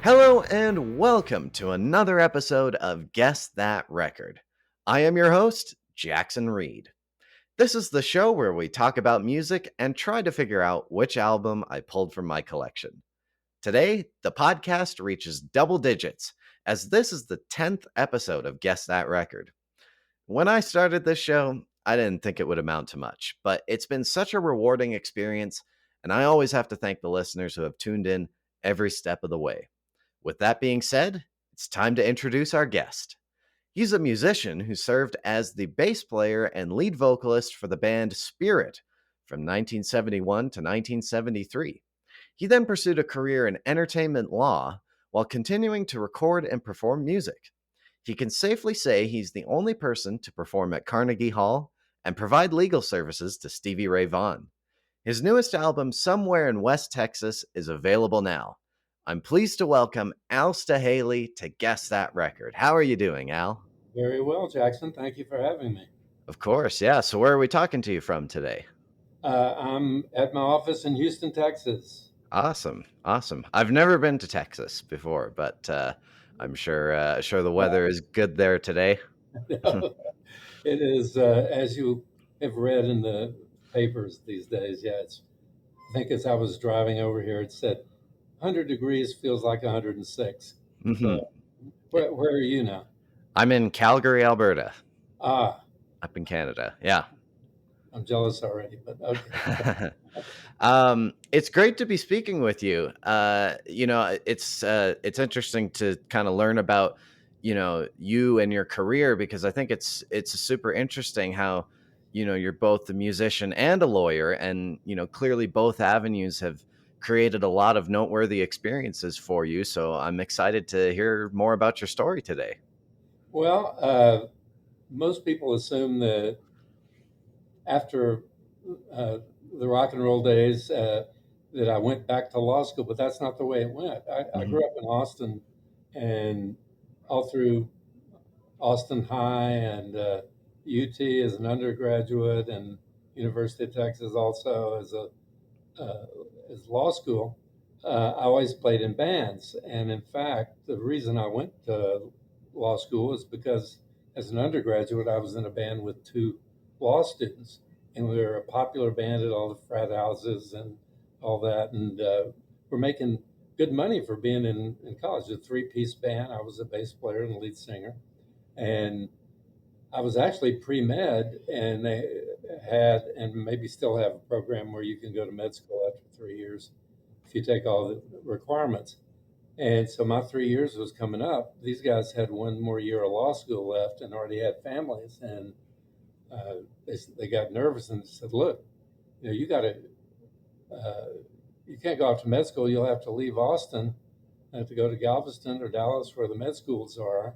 Hello and welcome to another episode of Guess That Record. I am your host, Jackson Reed. This is the show where we talk about music and try to figure out which album I pulled from my collection. Today, the podcast reaches double digits, as this is the 10th episode of Guess That Record. When I started this show, I didn't think it would amount to much, but it's been such a rewarding experience, and I always have to thank the listeners who have tuned in every step of the way. With that being said, it's time to introduce our guest. He's a musician who served as the bass player and lead vocalist for the band Spirit from 1971 to 1973. He then pursued a career in entertainment law while continuing to record and perform music. He can safely say he's the only person to perform at Carnegie Hall and provide legal services to Stevie Ray Vaughan. His newest album, Somewhere in West Texas, is available now. I'm pleased to welcome Al Staehely to Guess That Record. How are you doing, Al? Very well, Jackson. Thank you for having me. Of course, yeah. So where are we talking to you from today? I'm at my office in Houston, Texas. Awesome, awesome. I've never been to Texas before, but I'm sure the weather is good there today. It is, as you have read in the papers these days. Yeah, I think as I was driving over here, it said 100 degrees feels like 106. hmm So, where are you now? I'm in Calgary, Alberta, Ah, up in Canada. Yeah. I'm jealous already, but okay. It's great to be speaking with you. It's interesting to kind of learn about you and your career, because I think it's super interesting how you're both a musician and a lawyer, and clearly both avenues have created a lot of noteworthy experiences for you. So I'm excited to hear more about your story today. Well, most people assume that after uh, the rock and roll days that I went back to law school, but that's not the way it went. I hmm grew up in Austin, and all through Austin High and UT as an undergraduate, and University of Texas also uh, as law school. I always played in bands, and in fact, the reason I went to law school is because as an undergraduate, I was in a band with two law students, and we were a popular band at all the frat houses and all that, and we're making good money for being in college. A three-piece band. I was a bass player and lead singer, and I was actually pre-med, and they had, and maybe still have, a program where you can go to med school after 3 years if you take all the requirements. And so my 3 years was coming up. These guys had one more year of law school left and already had families, and they got nervous and said, "Look, you got to, uh, you can't go off to med school. You'll have to leave Austin, have to go to Galveston or Dallas, where the med schools are,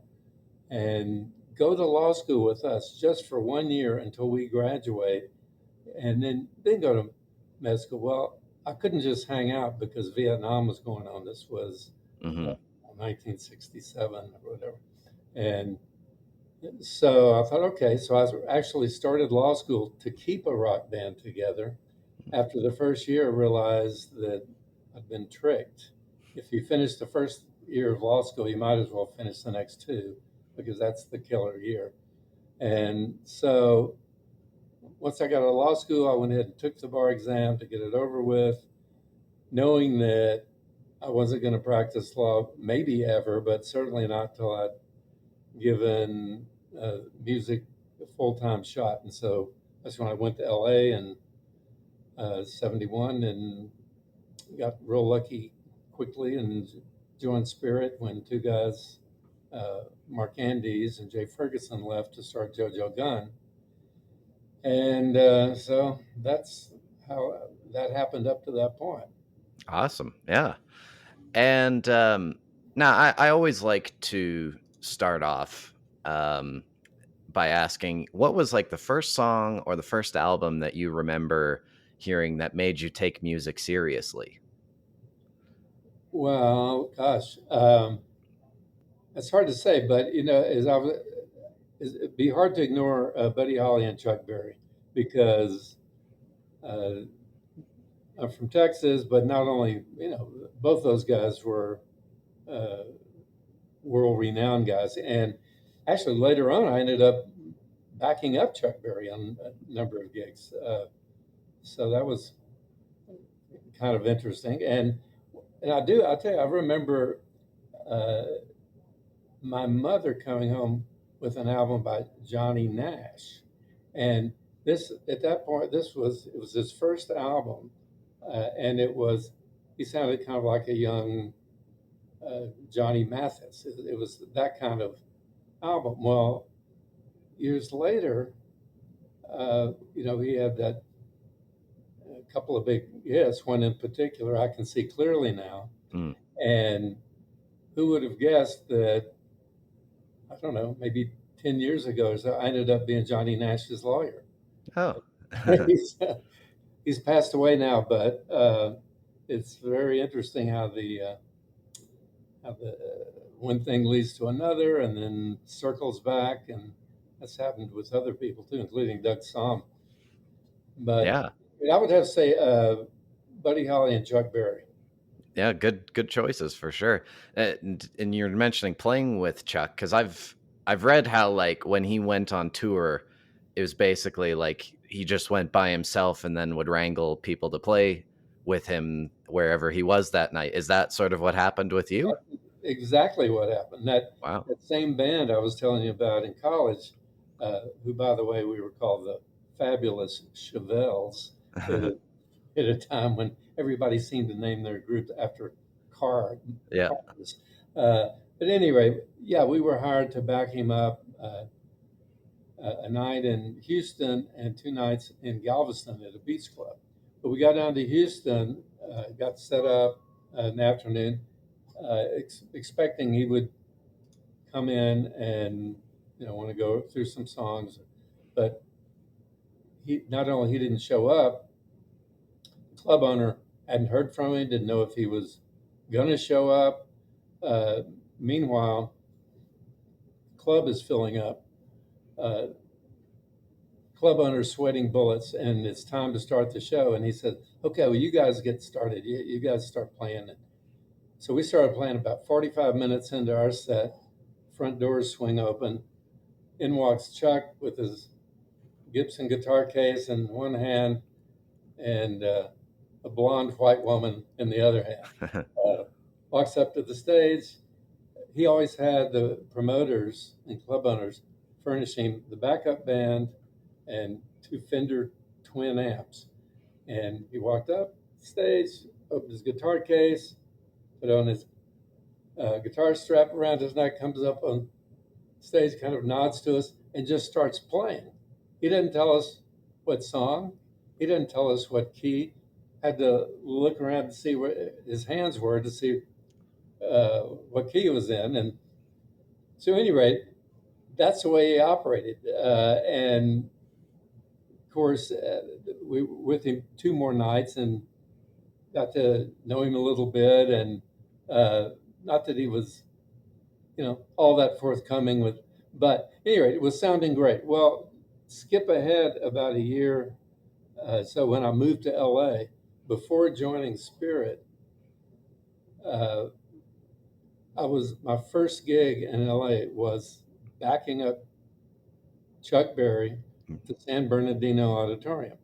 and go to law school with us just for 1 year until we graduate, and then go to med school." Well, I couldn't just hang out because Vietnam was going on. This was uh, hmm 1967 or whatever, and so I thought, okay. So I actually started law school to keep a rock band together. After the first year, I realized that I'd been tricked. If you finish the first year of law school, you might as well finish the next two, because that's the killer year. And so once I got out of law school, I went ahead and took the bar exam to get it over with, knowing that I wasn't going to practice law maybe ever, but certainly not till I'd given music a full time shot. And so that's when I went to LA in 71 and got real lucky quickly and joined Spirit when two guys, Mark Andes and Jay Ferguson, left to start JoJo Gunn. And so that's how that happened up to that point. Awesome, yeah. And now I always like to start off um, by asking, what was like the first song or the first album that you remember hearing that made you take music seriously? Well, gosh, it's hard to say, but as I was, it'd be hard to ignore Buddy Holly and Chuck Berry, because uh, I'm from Texas, but not only, both those guys were uh, world-renowned guys. And actually, later on, I ended up backing up Chuck Berry on a number of gigs. So that was kind of interesting. And I'll tell you, I remember uh, my mother coming home with an album by Johnny Nash, and this at that point it was his first album, and he sounded kind of like a young Johnny Mathis. It was that kind of album. Well, years later, he had that a couple of big hits. One in particular, I can see clearly now. Mm. And who would have guessed that? I don't know, maybe 10 years ago or so, I ended up being Johnny Nash's lawyer. Oh. he's, he's passed away now, but it's very interesting how the one thing leads to another and then circles back, and that's happened with other people too, including Doug Somm. But Yeah. I would have to say Buddy Holly and Chuck Berry. Yeah, good choices for sure. And you're mentioning playing with Chuck, because I've read how, like, when he went on tour, it was basically like he just went by himself and then would wrangle people to play with him wherever he was that night. Is that sort of what happened with you? That's exactly what happened. Wow. That same band I was telling you about in college, who, by the way, we were called the Fabulous Chevelles at at a time when everybody seemed to name their group after car Yeah. cars. But anyway, yeah, we were hired to back him up a night in Houston and 2 nights in Galveston at a beach club. But we got down to Houston, got set up in the afternoon, expecting he would come in and want to go through some songs, but he not only he didn't show up, the club owner hadn't heard from him, didn't know if he was going to show up. Uh, Meanwhile, the club is filling up. Uh, Club owner's sweating bullets, and it's time to start the show. And he said, "Okay, well, you guys get started. You guys start playing." So we started playing about 45 minutes into our set. Front doors swing open. In walks Chuck with his Gibson guitar case in one hand and a blonde white woman in the other hand. Walks up to the stage. He always had the promoters and club owners furnishing the backup band and two Fender twin amps. And he walked up stage, opened his guitar case, put on his guitar strap around his neck, comes up on stage, kind of nods to us, and just starts playing. He didn't tell us what song. He didn't tell us what key. Had to look around to see where his hands were to see what key he was in. And so, at any rate, that's the way he operated. And of course, we were with him 2 more nights and got to know him a little bit. And not that he was, all that forthcoming with, but anyway, it was sounding great. Well, skip ahead about a year. So when I moved to LA, before joining Spirit, uh, my first gig in LA was backing up Chuck Berry to San Bernardino Auditorium.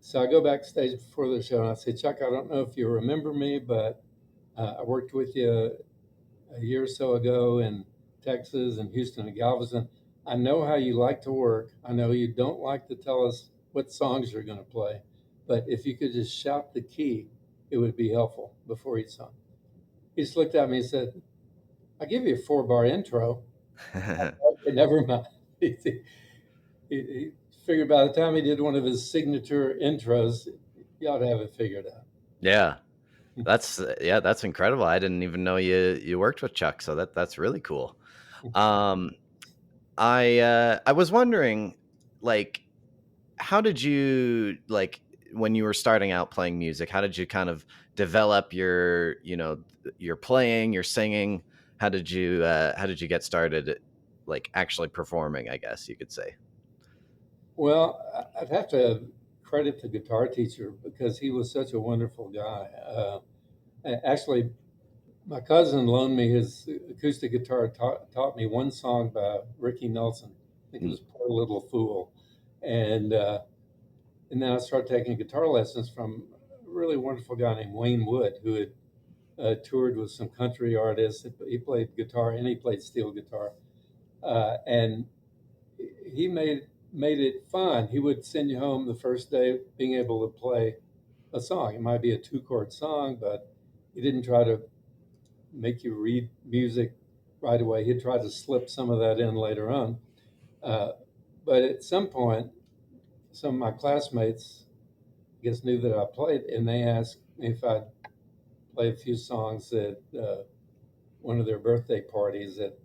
So I go backstage before the show and I say, "Chuck, I don't know if you remember me, but I worked with you a year or so ago in Texas and Houston and Galveston. I know how you like to work. I know you don't like to tell us what songs you're going to play, but if you could just shout the key, it would be helpful before each song." He just looked at me and said, "I'll give you a 4-bar intro." Okay, never mind. He figured by the time he did one of his signature intros, you ought to have it figured out. Yeah. That's incredible. I didn't even know you worked with Chuck, so that's really cool. Um I was wondering, like, how did you, like, when you were starting out playing music, how did you kind of develop your playing, your singing? How did you get started, like, actually performing, I guess you could say? Well, I'd have to credit the guitar teacher because he was such a wonderful guy. Actually, My cousin loaned me his acoustic guitar, taught me one song by Ricky Nelson. I think it Mm, was Poor Little Fool. And, uh, and then I started taking guitar lessons from a really wonderful guy named Wayne Wood, who had toured with some country artists. He played guitar and he played steel guitar. And he made it fun. He would send you home the first day being able to play a song. It might be a two-chord song, but he didn't try to make you read music right away. He'd try to slip some of that in later on. Uh, but at some point, some of my classmates, I guess, knew that I played, and they asked me if I'd play a few songs at one of their birthday parties at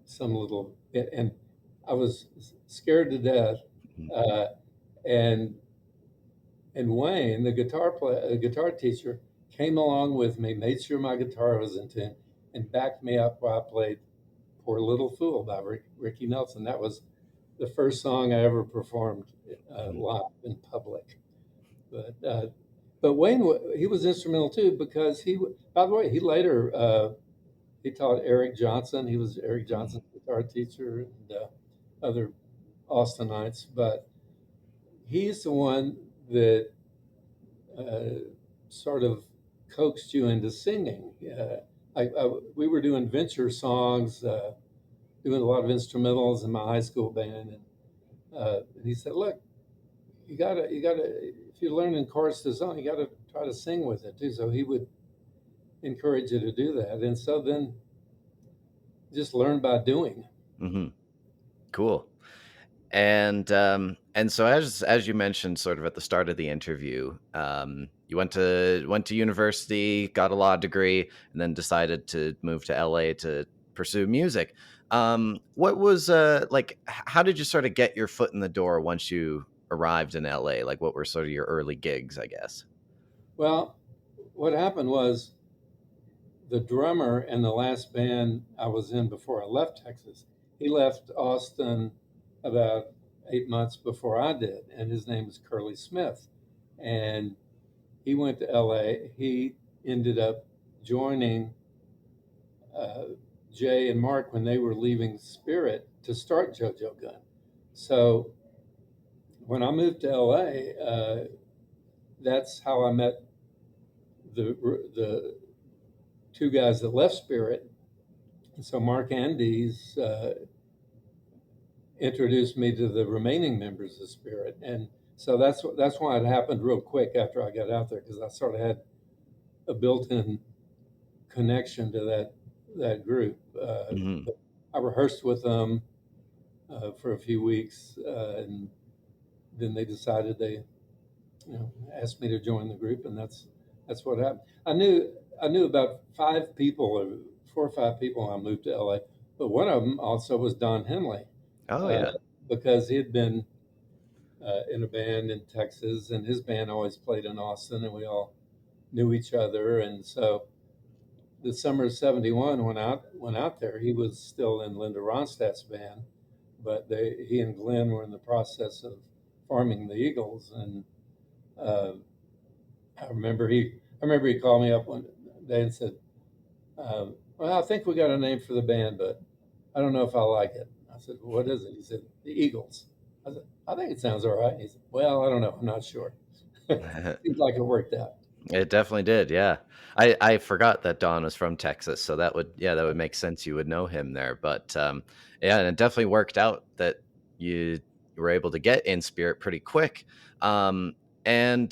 some little, and I was scared to death. mm, Uh, and Wayne, the guitar teacher, came along with me, made sure my guitar was in tune, and backed me up while I played "Poor Little Fool" by Ricky Nelson. That was the first song I ever performed mm, live in public. But Wayne, he was instrumental too because by the way, he later he taught Eric Johnson. He was Eric mm, Johnson's guitar teacher and other Austinites. But he's the one that uh, sort of coaxed you into singing. We were doing venture songs, doing a lot of instrumentals in my high school band, and he said, "Look, you gotta, if you're learning chorus to song, you gotta try to sing with it too." So he would encourage you to do that, and so then just learn by doing. mhm. Cool. And so as you mentioned sort of at the start of the interview, you went to university, got a law degree, and then decided to move to LA to pursue music. What was like how did you sort of get your foot in the door once you arrived in LA? Like what were sort of your early gigs, I guess? Well, what happened was the drummer in the last band I was in before I left Texas, he left Austin about 8 months before I did, and his name is Curly Smith. And he went to LA. He ended up joining uh, Jay and Mark when they were leaving Spirit to start JoJo Gunn. So when I moved to LA, that's how I met the two guys that left Spirit. And so Mark Andes introduced me to the remaining members of Spirit, and so that's why it happened real quick after I got out there because I sort of had a built-in connection to that group. Hmm. I rehearsed with them for a few weeks, and then they decided they, asked me to join the group, and that's what happened. I knew about 5 people or 4 or 5 people when I moved to LA, but one of them also was Don Henley, Oh uh, yeah. because he had been in a band in Texas, and his band always played in Austin, and we all knew each other, and so the summer of '71 went out there. He was still in Linda Ronstadt's band, but he and Glenn were in the process of forming the Eagles, and uh, I remember he called me up one day and said, "Well, I think we got a name for the band, but I don't know if I like it." I said, well, "What is it?" He said, "The Eagles." I said, "I think it sounds all right." He said, "Well, I don't know. I'm not sure." Seems like it worked out. It definitely did, yeah. I forgot that Don was from Texas, so that would make sense you would know him there, but, yeah, and it definitely worked out that you were able to get in Spirit pretty quick, and,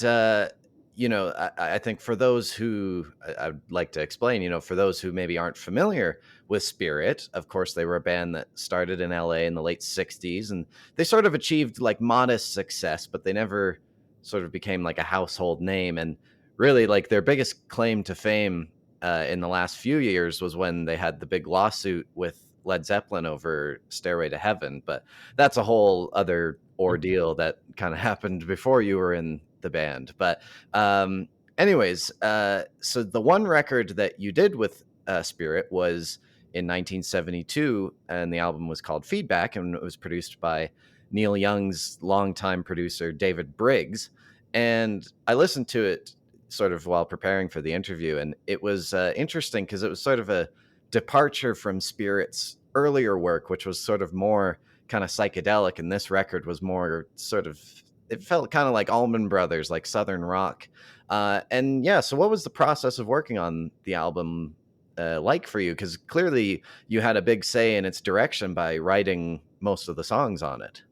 I think for those who I'd like to explain, for those who maybe aren't familiar with Spirit, of course, they were a band that started in LA in the late '60s, and they sort of achieved, like, modest success, but they never sort of became, like, a household name, and really like their biggest claim to fame in the last few years was when they had the big lawsuit with Led Zeppelin over Stairway to Heaven. But that's a whole other ordeal that kind of happened before you were in the band. But, um, anyways, so the one record that you did with Spirit was in 1972, and the album was called Feedback, and it was produced by Neil Young's longtime producer, David Briggs. And I listened to it sort of while preparing for the interview, and it was interesting because it was sort of a departure from Spirit's earlier work, which was sort of more kind of psychedelic, and this record was more sort of, it felt kind of like Allman Brothers, like Southern rock. And yeah, so what was the process of working on the album like for you? Because clearly you had a big say in its direction by writing most of the songs on it.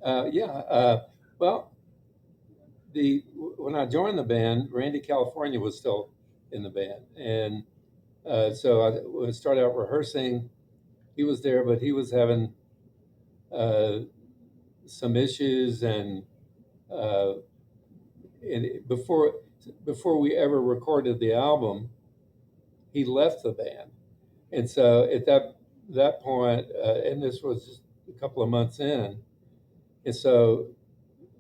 Yeah. Well, the when I joined the band, Randy California was still in the band, and so when I started out rehearsing, he was there, but he was having uh, some issues, uh, and before we ever recorded the album, he left the band, and so at that point, and this was just a couple of months in, and so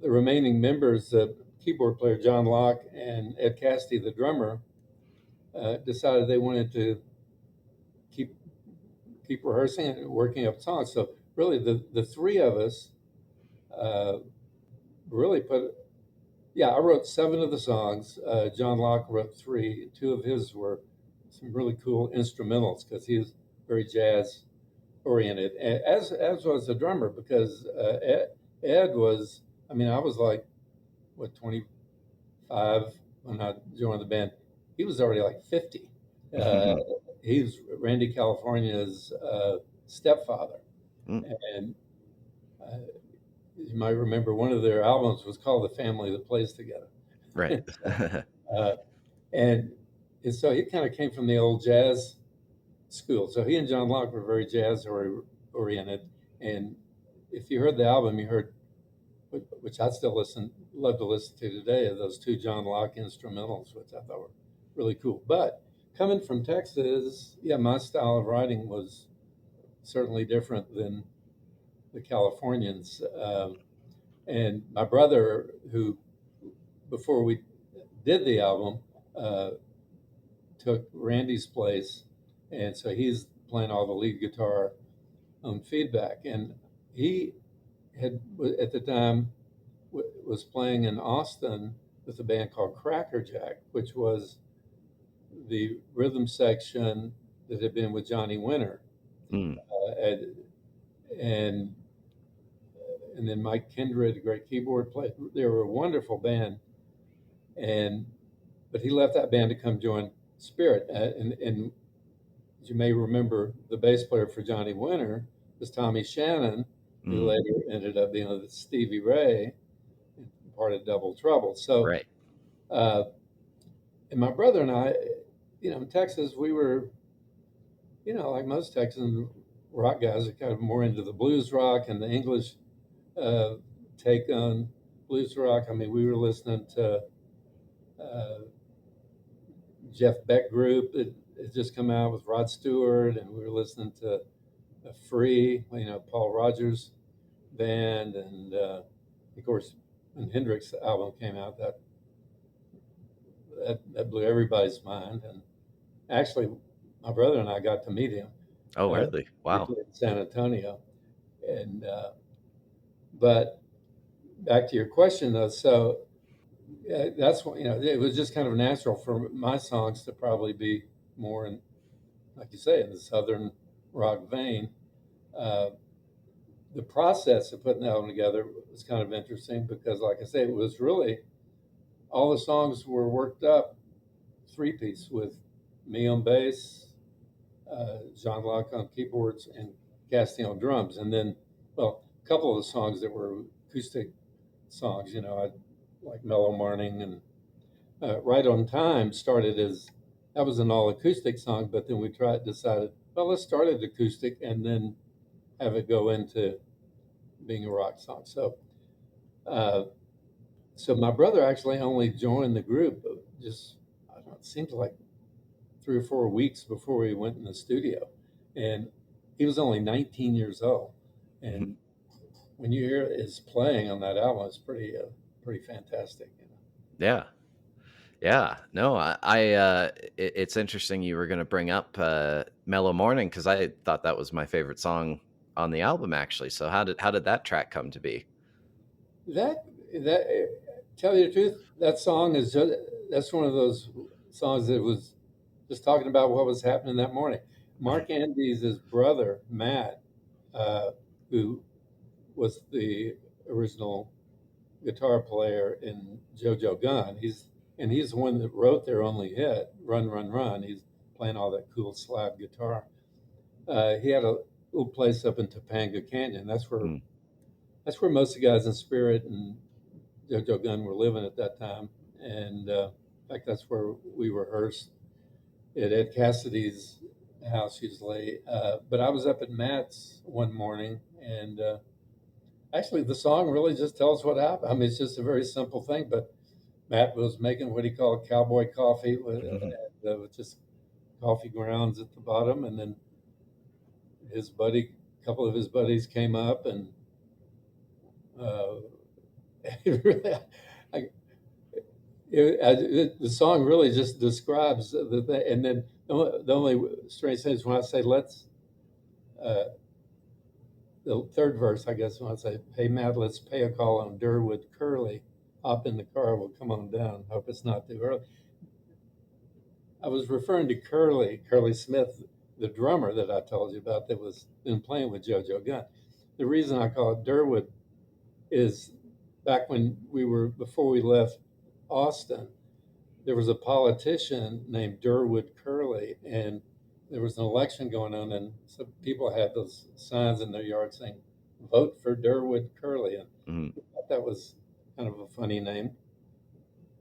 the remaining members, the keyboard player John Locke and Ed Cassidy, the drummer, decided they wanted to keep keep rehearsing and working up songs. So really, the three of us uh, really put. Yeah, I wrote seven of the songs. John Locke wrote three. Two of his were some really cool instrumentals because he was very jazz oriented, as was the drummer because Ed was. I mean, I was like what 25 when I joined the band. He was already like 50. Uh, he's Randy California's stepfather, Mm, and uh, you might remember one of their albums was called "The Family That Plays Together." right. uh, and and so he kind of came from the old jazz school. So he and John Locke were very jazz oriented. And if you heard the album, you heard, which I still love to listen to today, of those two John Locke instrumentals, which I thought were really cool. But coming from Texas, yeah, my style of writing was certainly different than the Californians. And my brother, who before we did the album, uh, took Randy's place, and so he's playing all the lead guitar on feedback. And he had at the time was playing in Austin with a band called Crackerjack, which was the rhythm section that had been with Johnny Winter, Mm, and and and then Mike Kindred, a great keyboard player. They were a wonderful band, and but he left that band to come join Spirit, and as you may remember, the bass player for Johnny Winter was Tommy Shannon, who mm, later ended up being with Stevie Ray, part of Double Trouble. So, right. uh, and my brother and I, in Texas, we were, like most Texan rock guys, are kind of more into the blues rock and the English uh, take on blues rock. I mean, we were listening to uh, Jeff Beck Group. It had just come out with Rod Stewart, and we were listening to Free, Paul Rogers band, and of course, when Hendrix album came out, that blew everybody's mind. And actually, my brother and I got to meet him Oh, uh, really? Wow. briefly in San Antonio. And but back to your question though, so that's what it was just kind of natural for my songs to probably be more in, like you say, in the southern rock vein. Uh, the process of putting that album together was kind of interesting because, like I say, it was really all the songs were worked up three piece with me on bass, John Locke on keyboards, and Cassidy on drums. And then, well, a couple of the songs that were acoustic songs, I like Mellow Morning and Right on Time started as that was an all acoustic song, but then we decided, well, let's start it acoustic and then have it go into being a rock song. Uh, so my brother actually only joined the group just, I don't know, it seems like 3 or 4 weeks before we went in the studio. And he was only 19 years old. And when you hear his playing on that album, it's pretty fantastic. Yeah. Yeah. No, it's interesting you were going to bring up Mellow Morning because I thought that was my favorite song on the album, actually. So how did that track come to be? That tell you the truth, that song is just that's one of those songs that was just talking about what was happening that morning. Mark Andes' brother, Matt, uh, who was the original guitar player in JoJo Gunn. He's the one that wrote their only hit, "Run, Run, Run." He's playing all that cool slide guitar. He had a little place up in Topanga Canyon. Mm. That's where most of the guys in Spirit and JoJo Gunn were living at that time. And in fact, that's where we rehearsed at Ed Cassidy's house usually. But I was up at Matt's one morning, and actually, the song really just tells what happened. I mean, it's just a very simple thing, but Matt was making what he called cowboy coffee with just coffee grounds at the bottom, and then a couple of his buddies came up, and uh, really, I, the song really just describes the thing. And then the only strange thing is when I say uh, the third verse, I guess, when I say, "Hey Matt, let's pay a call on Durwood Curly. Hop in the car, we'll come on down. Hope it's not too early." I was referring to Curly Smith, the drummer that I told you about that was been playing with JoJo Gunn. The reason I call it Durwood is back before we left Austin, there was a politician named Durwood Curly, and there was an election going on, and some people had those signs in their yard saying, "Vote for Durwood Curly." And Mm. I thought that was kind of a funny name.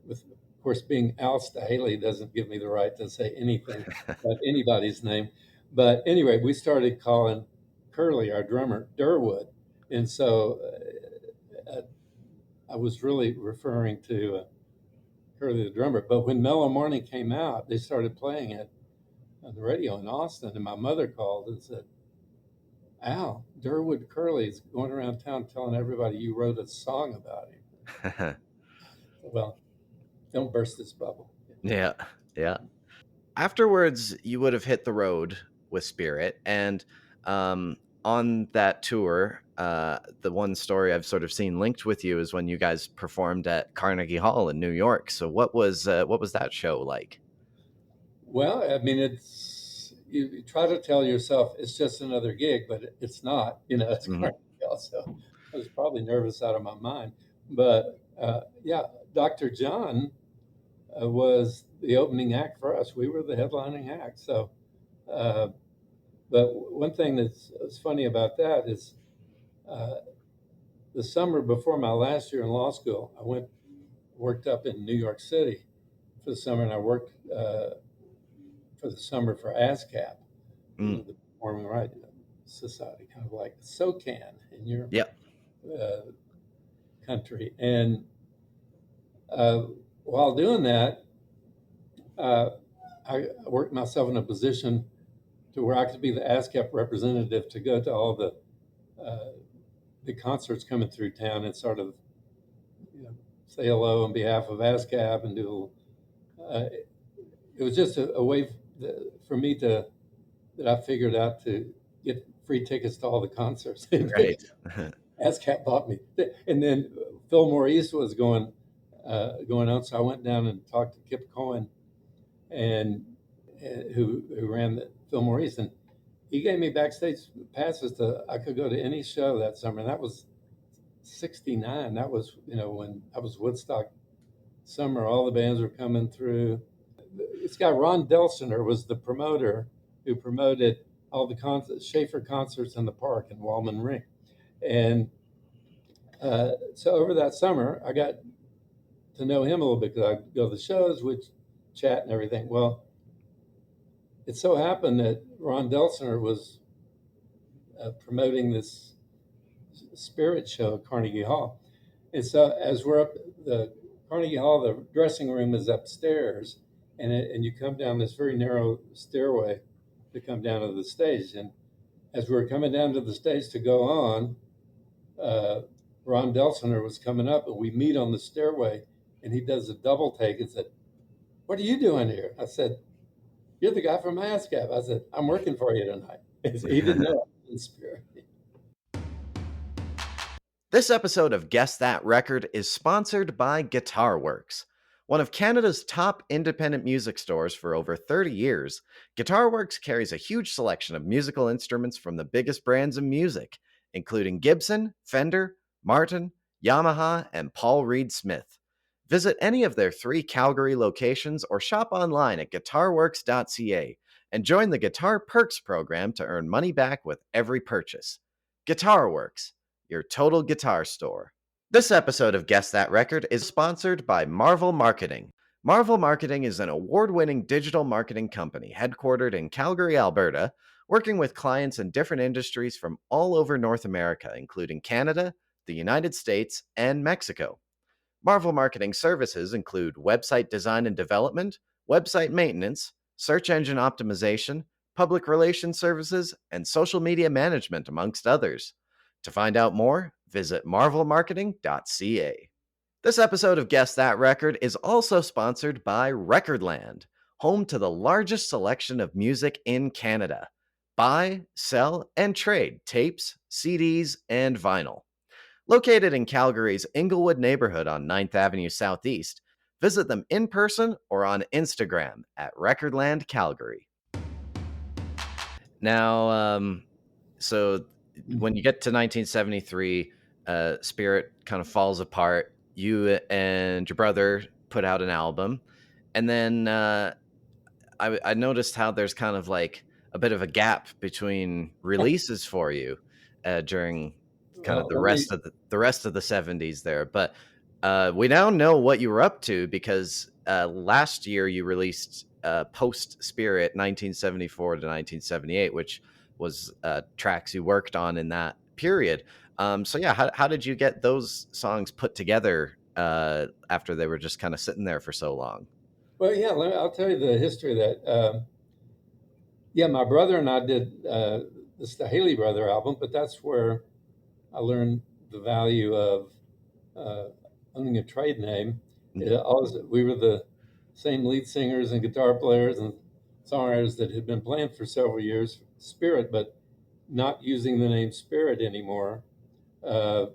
Of course, being Al Staehely doesn't give me the right to say anything about anybody's name. But anyway, we started calling Curly, our drummer, Durwood. And so I was really referring to Curly the drummer. But when Mellow Morning came out, they started playing it on the radio in Austin. And my mother called and said, "Al, Durwood Curly is going around town telling everybody you wrote a song about him." Well, don't burst this bubble. Yeah. Yeah. Afterwards, you would have hit the road with Spirit, and on that tour, the one story I've sort of seen linked with you is when you guys performed at Carnegie Hall in New York. So what was that show like? Well, I mean, you try to tell yourself it's just another gig, but it's not. It's Hmm. Carnegie. So I was probably nervous out of my mind. But yeah, Dr. John was the opening act for us. We were the headlining act. So, uh, but one thing that's funny about that is uh, the summer before my last year in law school, worked up in New York City for the summer, and I worked for the summer for ASCAP, Mm. the Performing Rights Society, kind of like SOCAN in your Yep. uh, country. And uh, while doing that, uh, I worked myself in a position to where I could be the ASCAP representative to go to all the concerts coming through town and sort of say hello on behalf of ASCAP and do. It was just a way for me that I figured out to get free tickets to all the concerts. Right. ASCAP bought me, and then Fillmore East was going on, so I went down and talked to Kip Cohen, and who ran the Fillmore East, and he gave me backstage passes I could go to any show that summer. And that was '69. That was when I was Woodstock summer. All the bands were coming through. This guy Ron Delsener was the promoter who promoted all the Schaefer concerts in the park in Wallman Ring, and so over that summer I got to know him a little bit because I'd go to the shows, we'd chat and everything. Well, it so happened that Ron Delsener was promoting this Spirit show at Carnegie Hall, and so as we're up the Carnegie Hall, the dressing room is upstairs, and you come down this very narrow stairway to come down to the stage. And as we were coming down to the stage to go on, Ron Delsener was coming up, and we meet on the stairway, and he does a double take and said, "What are you doing here?" I said, "You're the guy from ASCAP." I said, "I'm working for you tonight." He didn't know I was in Spirit. This episode of Guess That Record is sponsored by Guitar Works. One of Canada's top independent music stores for over 30 years, Guitarworks carries a huge selection of musical instruments from the biggest brands of music, including Gibson, Fender, Martin, Yamaha, and Paul Reed Smith. Visit any of their 3 Calgary locations or shop online at guitarworks.ca and join the Guitar Perks program to earn money back with every purchase. Guitarworks, your total guitar store. This episode of Guess That Record is sponsored by Marvel Marketing. Marvel Marketing is an award winning digital marketing company headquartered in Calgary, Alberta, working with clients in different industries from all over North America, including Canada, the United States, and Mexico. Marvel Marketing services include website design and development, website maintenance, search engine optimization, public relations services, and social media management, amongst others. To find out more, visit marvelmarketing.ca. This episode of Guess That Record is also sponsored by Recordland, home to the largest selection of music in Canada. Buy, sell, and trade tapes, CDs, and vinyl. Located in Calgary's Inglewood neighborhood on 9th Avenue Southeast, visit them in person or on Instagram at Recordland Calgary. Now, so when you get to 1973, Spirit kind of falls apart. You and your brother put out an album, and then I noticed how there's kind of like a bit of a gap between releases for you during kind of Well, let me. the rest of the 70s there. But we now know what you were up to because last year you released Post Spirit 1974 to 1978, which was tracks you worked on in that period. So yeah, how did you get those songs put together after they were just kind of sitting there for so long? Well, yeah, I'll tell you the history of that. Yeah, my brother and I did the Staehely Brother album, but that's where I learned the value of uh, owning a trade name. We were the same lead singers and guitar players and songwriters that had been playing for several years, Spirit, but not using the name Spirit anymore. Uh,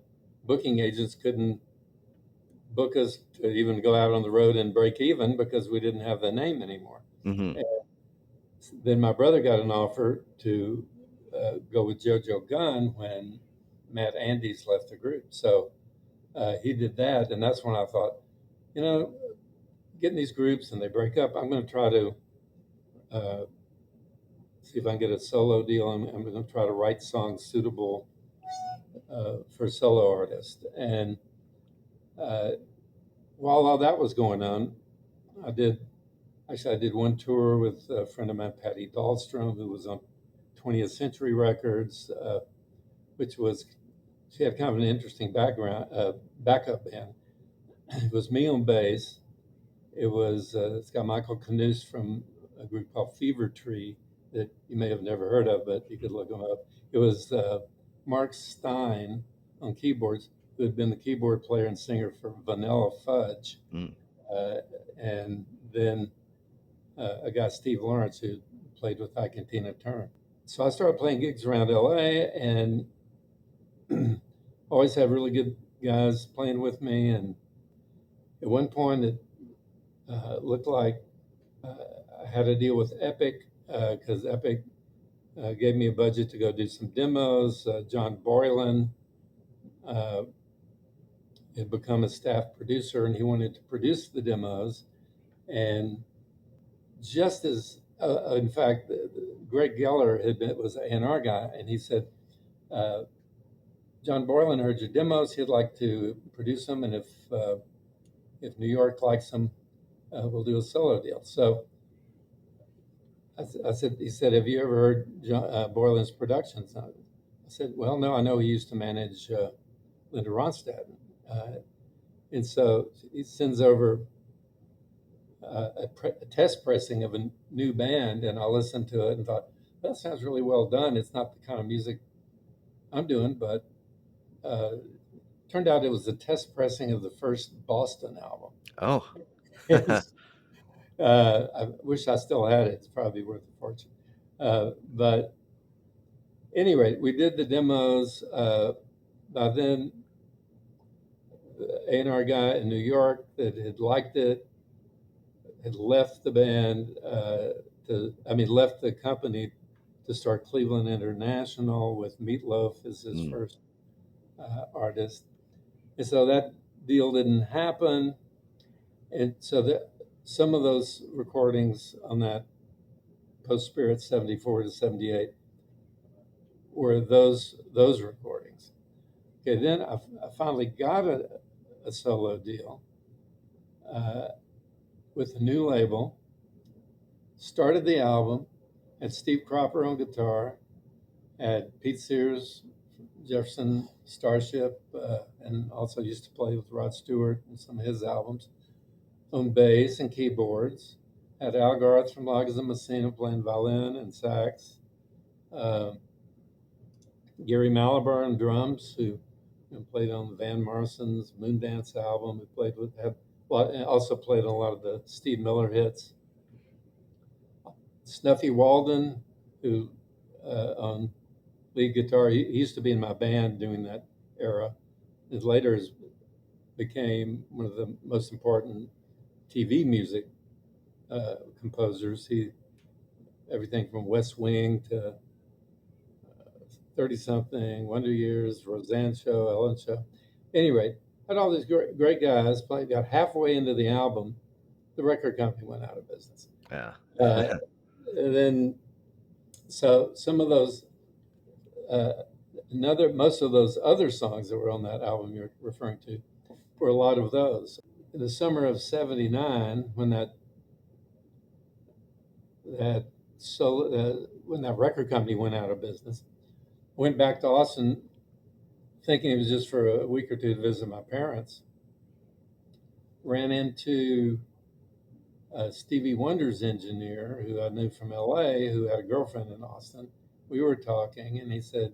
Booking agents couldn't book us to even go out on the road and break even because we didn't have the name anymore. Mm-hmm. And then my brother got an offer to go with JoJo Gunn when Matt Andes left the group. So he did that, and that's when I thought, you know, getting these groups and they break up, I'm going to try to uh, see if I can get a solo deal. I'm going to try to write songs suitable for solo artists. And uh, while all that was going on, I did I did one tour with a friend of mine, Patty Dahlstrom, who was on 20th Century Records, which was she had kind of an interesting backup band. It was me on bass. It's got Michael Knust from a group called Fever Tree that you may have never heard of, but you could look them up. It was Mark Stein on keyboards, who had been the keyboard player and singer for Vanilla Fudge, Mm. and then a guy, Steve Lawrence, who played with Ike and Tina Turner. So I started playing gigs around LA and always had really good guys playing with me. And at one point, it looked like I had a deal with Epic because Epic gave me a budget to go do some demos. John Boylan uh, had become a staff producer and he wanted to produce the demos. And just as, in fact, Greg Geller was an A&R guy, and he said, John Boylan heard your demos. He'd like to produce them, and if New York likes them, we'll do a solo deal. So he said, have you ever heard Boylan's productions? I said, well, no, I know he used to manage Linda Ronstadt. And so he sends over a test pressing of a new band, and I listened to it and thought, that sounds really well done. It's not the kind of music I'm doing, but turned out it was a test pressing of the first Boston album. Oh. I wish I still had it. It's probably worth a fortune. But anyway, we did the demos. By then, the A&R guy in New York that had liked it had left the band left the company to start Cleveland International with Meatloaf as his Mm. first artist. And so that deal didn't happen. And so some of those recordings on that Post Spirit 74 to 78 were those recordings. Okay, then I finally got a solo deal uh, with a new label, started the album, had Steve Cropper on guitar, had Pete Sears, Jefferson Starship, and also used to play with Rod Stewart in some of his albums, on bass and keyboards. Had Al Garth from Logs of Messina playing violin and sax. Uh, Gary Malabar on drums, who played on the Van Morrison's Moondance album. Who played with and also played on a lot of the Steve Miller hits. Snuffy Walden, who on lead guitar. He used to be in my band during that era. He later became one of the most important TV music composers. Everything from West Wing to 30 something, Wonder Years, Roseanne Show, Ellen Show. Anyway, had all these great guys. Got halfway into the album, the record company went out of business. Yeah. And then, so some of those, most of those other songs that were on that album you're referring to were a lot of those. In the summer of '79, when when that record company went out of business, went back to Austin thinking it was just for a week or two to visit my parents. Ran into Stevie Wonder's engineer, who I knew from LA, who had a girlfriend in Austin. We were talking, and he said,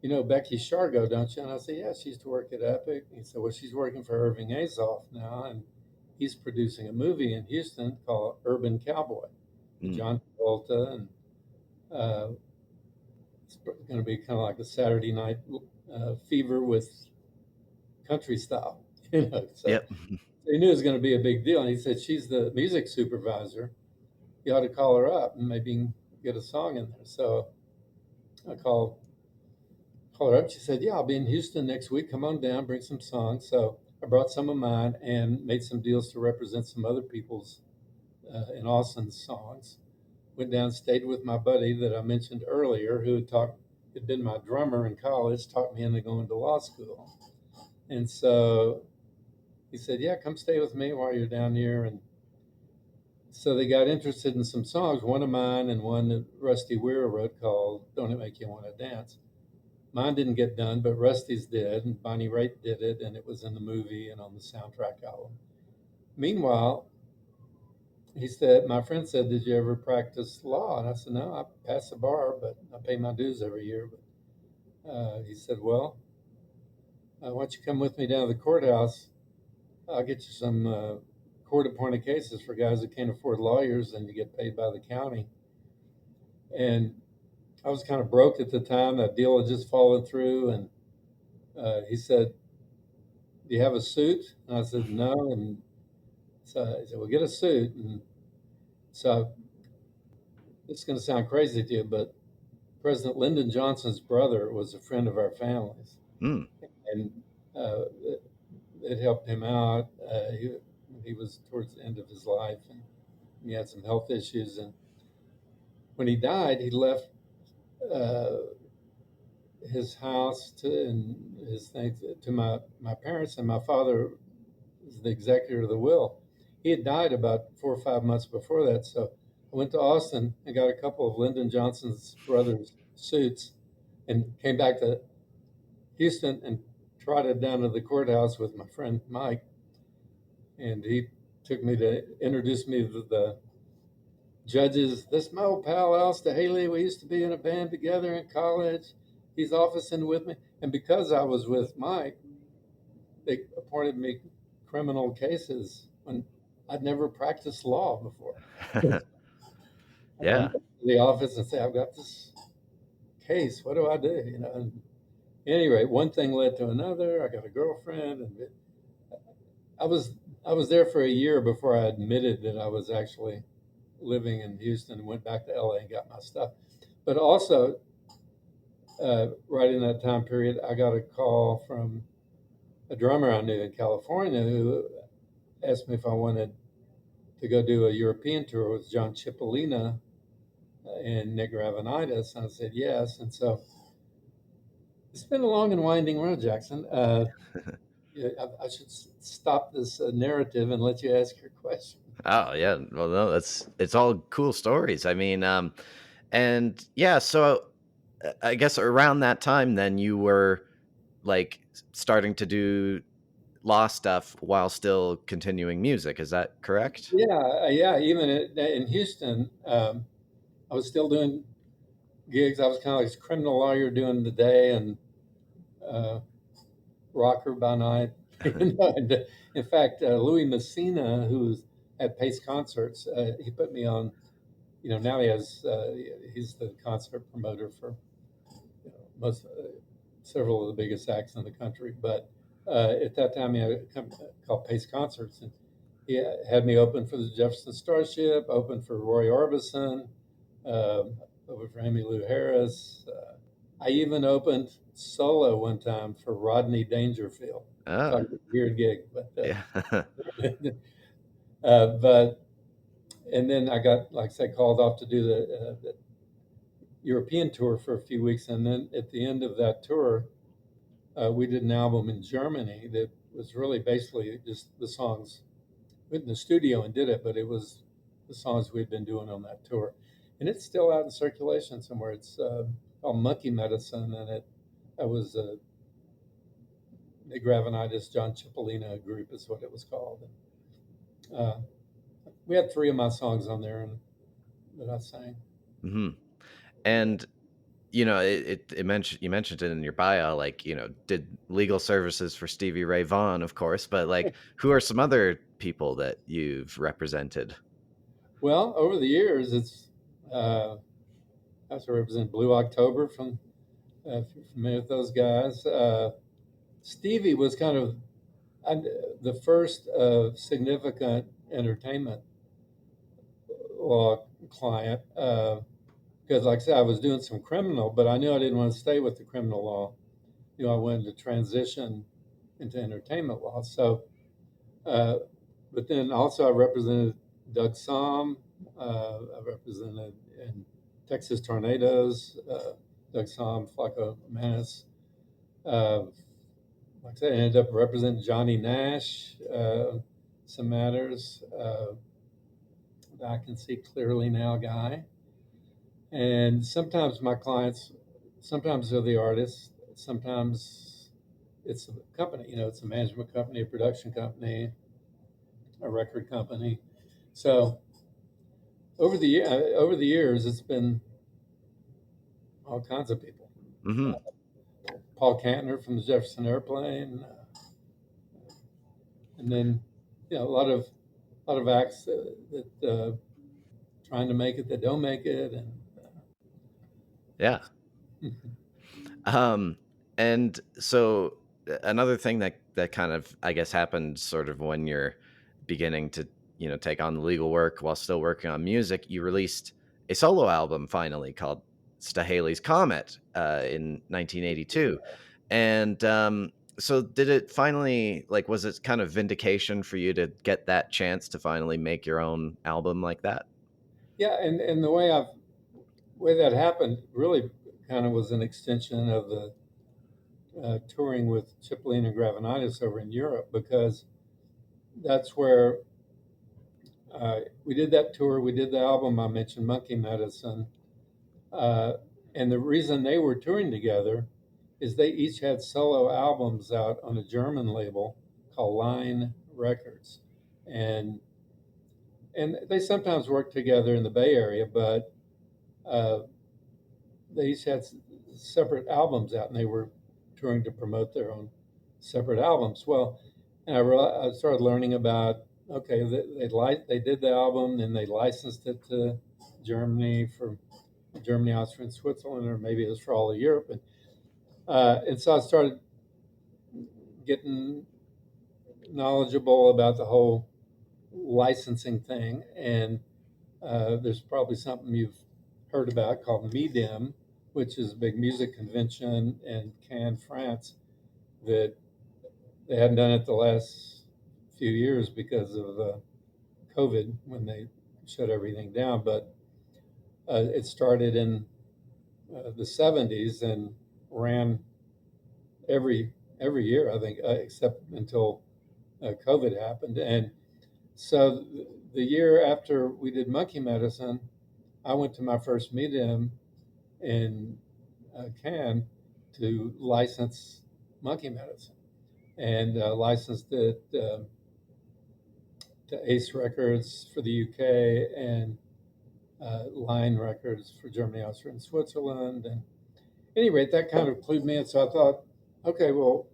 "You know Becky Shargo, don't you?" And I said, "Yeah, she used to work at Epic." He said, "Well, she's working for Irving Azoff now, and he's producing a movie in Houston called Urban Cowboy with Mm. John Travolta, and it's going to be kind of like a Saturday Night Fever with country style, you know." So Yep. he knew it was going to be a big deal, and he said, "She's the music supervisor. You ought to call her up and maybe get a song in there." So I called her up. She said, "Yeah, I'll be in Houston next week. Come on down, bring some songs." So I brought some of mine and made some deals to represent some other people's in Austin's songs. Went down, stayed with my buddy that I mentioned earlier, who had been my drummer in college, talked me into going to law school. And so he said, "Yeah, come stay with me while you're down here." And so they got interested in some songs, one of mine and one that Rusty Weir wrote called "Don't It Make You Want to Dance." Mine didn't get done, but Rusty's did, and Bonnie Raitt did it, and it was in the movie and on the soundtrack album. Meanwhile, my friend said, "Did you ever practice law?" And I said, "No, I pass the bar, but I pay my dues every year." But he said, "Well, why don't you come with me down to the courthouse? I'll get you some court-appointed cases for guys who can't afford lawyers, and you get paid by the county." And I was kind of broke at the time. That deal had just fallen through, and he said, "Do you have a suit?" And I said, "No." And so he said, "Well, get a suit." And so it's going to sound crazy to you, but President Lyndon Johnson's brother was a friend of our family's, Mm. and it helped him out. He was towards the end of his life, and he had some health issues. And when he died, he left uh, his house and his things to my parents, and my father was the executor of the will. He had died about 4 or 5 months before that, so I went to Austin and got a couple of Lyndon Johnson's brothers suits, and came back to Houston and trotted down to the courthouse with my friend Mike, and he took me to introduce me to the judges. "This is my old pal Al Staehely. We used to be in a band together in college. He's officing with me." And because I was with Mike, they appointed me criminal cases when I'd never practiced law before. I Yeah. come to the office and say, "I've got this case. What do I do?" You know. And anyway, one thing led to another. I got a girlfriend, and I was I was there for a year before I admitted that I was actually living in Houston and went back to LA and got my stuff. But also, right in that time period, I got a call from a drummer I knew in California who asked me if I wanted to go do a European tour with John Cipollina and Nick Gravenitis. And I said yes. And so it's been a long and winding road, Jackson. Yeah, I should stop this narrative and let you ask your question. Oh yeah, well no, it's all cool stories. I mean, and yeah, so I guess around that time, then you were like starting to do law stuff while still continuing music. Is that correct? Yeah, yeah. Even in Houston, I was still doing gigs. I was kind of like a criminal lawyer doing the day and uh, rocker by night. In fact, Louis Messina, who's at Pace Concerts, he put me on. Now he's the concert promoter for most several of the biggest acts in the country. But at that time, he had a company called Pace Concerts, and he had me open for the Jefferson Starship, open for Roy Orbison, open for Emmylou Harris. I even opened solo one time for Rodney Dangerfield. Talk Oh, about a weird gig, but yeah. but and then I got, like I said, called off to do the European tour for a few weeks, and then at the end of that tour, we did an album in Germany that was really basically just the songs. Went in the studio and did it, but it was the songs we'd been doing on that tour, and it's still out in circulation somewhere. It's called Monkey Medicine, and it was the Gravenitis John Cipollina group is what it was called. And, we had three of my songs on there, and that I sang. Hmm. And it mentioned you mentioned it in your bio, like did legal services for Stevie Ray Vaughan, of course, but like who are some other people that you've represented? Well, over the years, I also represent Blue October from if you're familiar with those guys. Stevie was kind of the first significant entertainment law client because, like I said, I was doing some criminal, but I knew I didn't want to stay with the criminal law. I wanted to transition into entertainment law. So, uh, but then also I represented Doug Somm. I represented in Texas Tornadoes, Doug Somm, Flacco Manis. Uh, like I said, I ended up representing Johnny Nash, some matters that I can see clearly now, guy. And sometimes my clients, sometimes they're the artists, sometimes it's a company, it's a management company, a production company, a record company. So over the years, it's been all kinds of people. Hmm. Paul Kantner from the Jefferson Airplane, and then a lot of acts that trying to make it that don't make it, and Yeah. uh, Um, and so another thing that kind of I guess happened sort of when you're beginning to take on the legal work while still working on music, you released a solo album finally called Staehely's Comet in 1982, and so did it finally like was it kind of vindication for you to get that chance to finally make your own album like that? yeah, and the way that happened really kind of was an extension of the touring with Cipollina and Gravenitis over in Europe because that's where we did that tour. We did the album I mentioned, Monkey Medicine, uh, and the reason they were touring together is they each had solo albums out on a German label called Line Records, and they sometimes worked together in the Bay Area, but uh, they each had separate albums out, and they were touring to promote their own separate albums. Well, and I started learning about okay, they did the album, and they licensed it to Germany for Germany, Austria, and Switzerland, or maybe it was for all of Europe, and so I started getting knowledgeable about the whole licensing thing, and there's probably something you've heard about called MEDEM, which is a big music convention in Cannes, France, that they hadn't done it the last few years because of COVID when they shut everything down. But it started in the 70s and ran every year, I think, except until COVID happened. And so the year after we did Monkey Medicine, I went to my first meeting in Cannes to license Monkey Medicine, and licensed it to Ace Records for the UK and Line Records for Germany, Austria, and Switzerland. And at any rate, that kind of clued me in. So I thought, okay, well,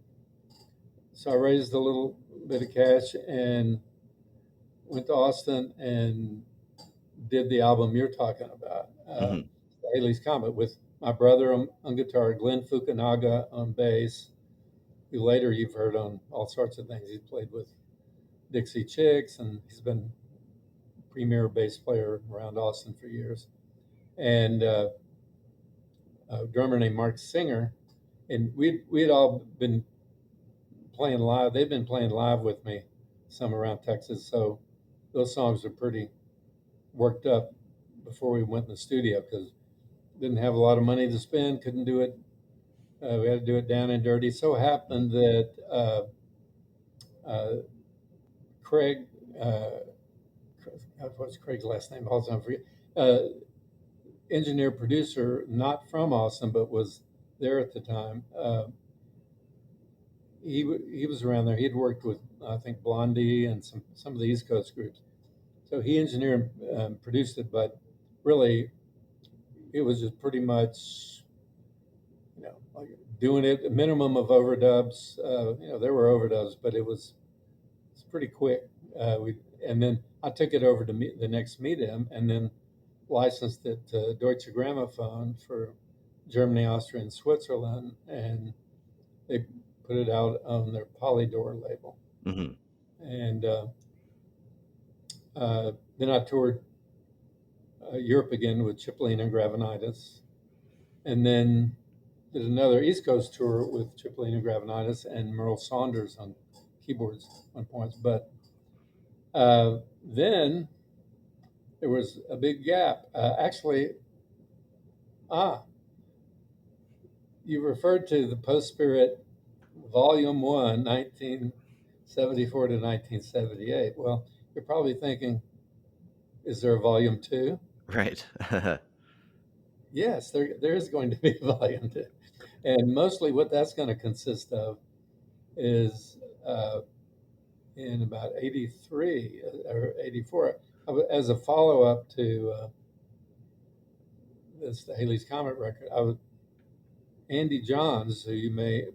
so I raised a little bit of cash and went to Austin and did the album you're talking about, Hmm. Staehely's Comet, with my brother on guitar, Glenn Fukunaga on bass, who later you've heard on all sorts of things. He's played with Dixie Chicks, and he's been premier bass player around Austin for years. And a drummer named Mark Singer, and we'd all been playing live. They've been playing live with me, some around Texas. So those songs are pretty worked up before we went in the studio because didn't have a lot of money to spend, couldn't do it. We had to do it down and dirty. So happened that uh, Craig, what's Craig's last name? All the time I forget. Engineer producer, not from Austin, but was there at the time. He was around there. He'd worked with I think Blondie and some of the East Coast groups. So he engineered and produced it, but really it was just pretty much like doing it a minimum of overdubs. There were overdubs, but it's pretty quick. And then I took it over to the next meeting and then licensed it to Deutsche Grammophon for Germany, Austria, and Switzerland, and they put it out on their Polydor label. Hmm. And then I toured Europe again with Cipollina and Gravenitis, and then did another East Coast tour with Cipollina and Gravenitis and Merle Saunders on keyboards on points. But then there was a big gap. You referred to the Post Spirit Volume 1, 1974 to 1978. Well, you're probably thinking, is there a Volume 2? Right. Yes, there is going to be a Volume 2. And mostly what that's going to consist of is in about 83 or 84, as a follow up to this, the Haley's Comet record. Andy Johns, who you may,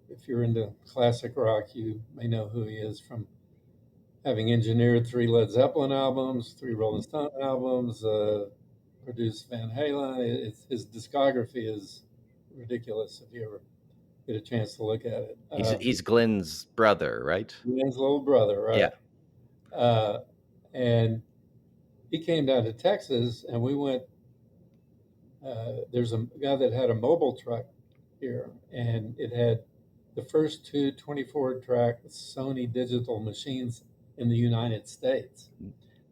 if you're into classic rock, you may know who he is from having engineered 3 Led Zeppelin albums, 3 Rolling Stone albums, produced Van Halen. His discography is ridiculous if you ever get a chance to look at it. He's Glenn's brother, right? Glenn's little brother, Yeah. right? And he came down to Texas, and we went. There's a guy that had a mobile truck here, and it had the first 2 24-track Sony digital machines in the United States.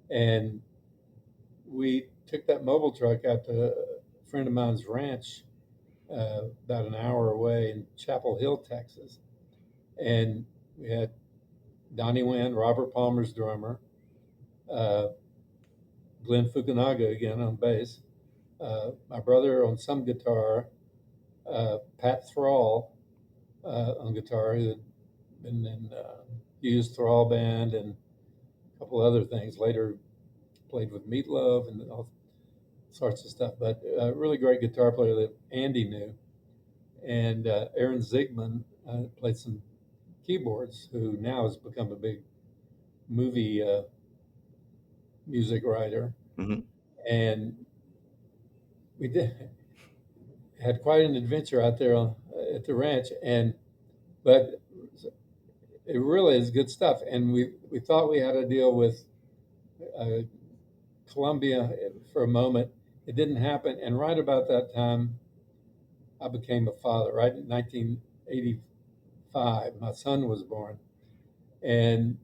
And we took that mobile truck out to a friend of mine's ranch about an hour away in Chapel Hill, Texas. And we had Donnie Wynn, Robert Palmer's drummer, Glenn Fukunaga again on bass, my brother on some guitar, Pat Thrall on guitar, who had been in Hughes Thrall Band and a couple other things. Later played with Meatloaf and all sorts of stuff. But a really great guitar player that Andy knew. And Aaron Zigman played some keyboards, who now has become a big movie music writer. Hmm. And we had quite an adventure out there at the ranch. But it really is good stuff. And we thought we had a deal with uh, Columbia for a moment. It didn't happen. And right about that time, I became a father. Right in 1985, my son was born, and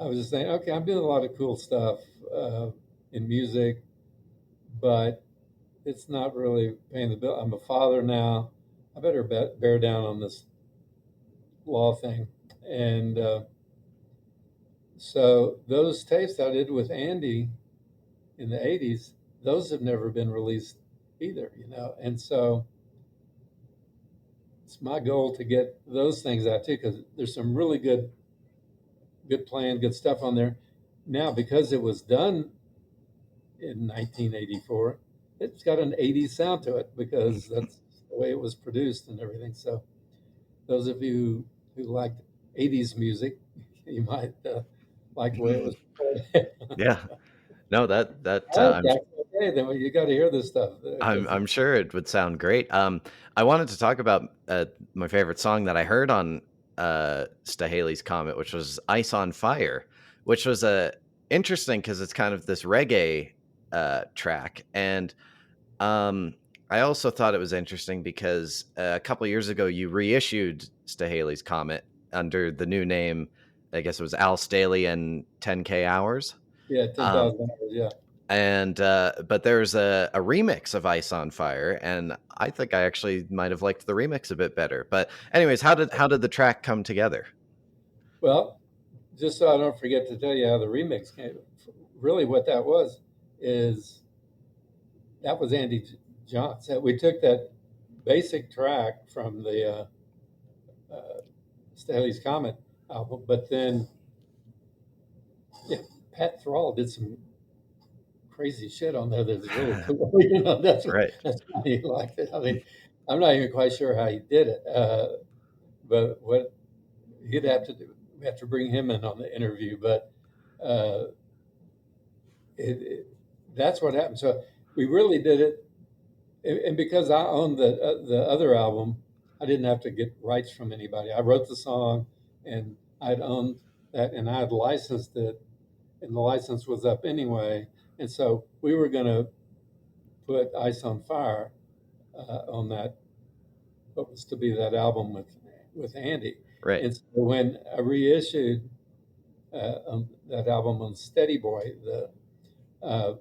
I was just saying, okay, I'm doing a lot of cool stuff in music, but it's not really paying the bill. I'm a father now. I better bear down on this law thing. And so those tapes I did with Andy in the 80s, those have never been released either, you know. And so it's my goal to get those things out too, because there's some really good playing, good stuff on there. Now, because it was done in 1984, it's got an 80s sound to it because that's the way it was produced and everything. So those of you who like 80s music, you might like the way it was played. Yeah. No, that Oh, that's okay. Then you got to hear this stuff I'm because I'm sure it would sound great. I wanted to talk about my favorite song that I heard on Staehely's Comet, which was "Ice on Fire," which was interesting because it's kind of this reggae track, and um, I also thought it was interesting because a couple years ago you reissued Staehely's Comet under the new name. I guess it was Al Staley and 10K Hours. yeah, Um, 10,000 hours. Yeah. and but there's a remix of Ice on Fire, and I think I actually might have liked the remix a bit better. But anyways, how did the track come together? Well, just so I don't forget to tell you how the remix came. Really, what that was is that was Andy Johnson. We took that basic track from the Staehely's Comet album, but then yeah, Pat Thrall did some crazy shit on there that's really cool. You know, Right. that's why he liked it. I mean, I'm not even quite sure how he did it, but what he'd have to do, we have to bring him in on the interview. But uh, it, that's what happened. So we really did it, and because I owned the other album, I didn't have to get rights from anybody. I wrote the song, and I'd owned that, and I had licensed it, and the license was up anyway. And so we were going to put Ice on Fire on that, what was to be that album with Andy. Right. And so when I reissued on that album on Steady Boy, uh,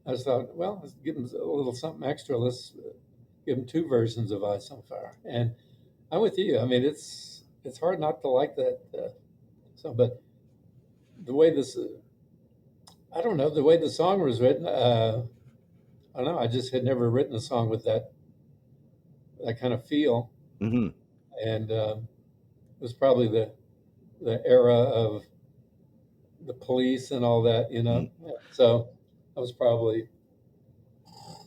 I just thought, well, let's give them a little something extra. Let's give them two versions of Ice on Fire. And I'm with you. I mean, it's hard not to like that. But the way this, I don't know, the way the song was written, I don't know. I just had never written a song with that kind of feel, Hmm. and it was probably the era of the police and all that, you know. So I was probably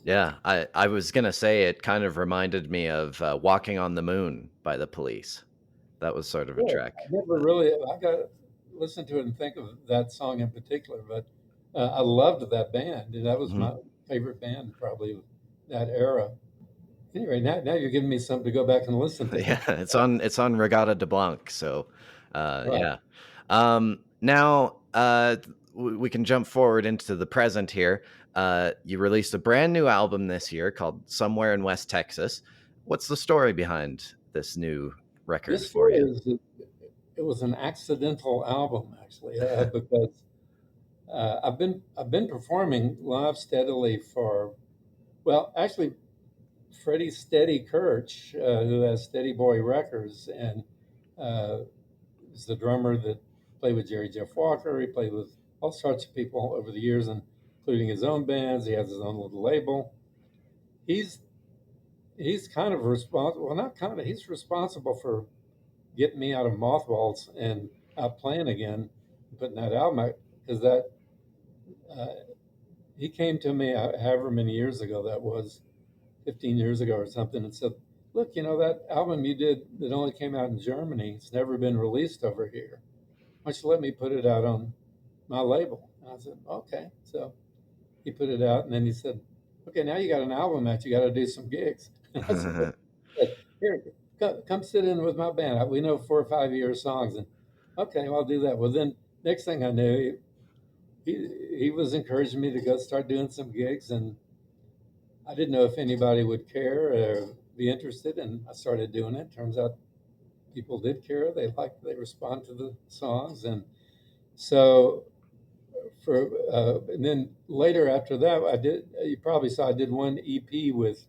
Yeah, I was gonna say it kind of reminded me of "Walking on the Moon" by the Police. That was sort of a good. track. I never really I got to listen to it and think of that song in particular, but I loved that band, and that was Mhm. my favorite band probably of that era. Anyway, now you're giving me something to go back and listen to. Yeah, it's on Regatta de Blanc. So, Right. yeah. Now we can jump forward into the present here. You released a brand new album this year called "Somewhere in West Texas." What's the story behind this new record This for you? story is it was an accidental album actually because I've been performing live steadily for well actually Freddie Steady Kirch who has Steady Boy Records and uh, is the drummer that played with Jerry Jeff Walker. He played with all sorts of people over the years, including his own bands. He has his own little label. He's he's kind of responsible. Well, not kind of. He's responsible for getting me out of mothballs and out playing again, putting that album out because that uh, he came to me however many years ago that was 15 years ago or something and said, "Look, you know that album you did that only came out in Germany. It's never been released over here. Why don't you let me put it out on my label?" And I said, "Okay." So he put it out, and then he said, "Okay, now you got an album out. You got to do some gigs." And I said, "Here." come sit in with my band. We know 4 or 5 year songs, and okay, well, I'll do that. Well, then next thing I knew, he was encouraging me to go start doing some gigs, and I didn't know if anybody would care or be interested, and I started doing it. Turns out people did care. They respond to the songs, and so and then later after that, I did. You probably saw I did one EP with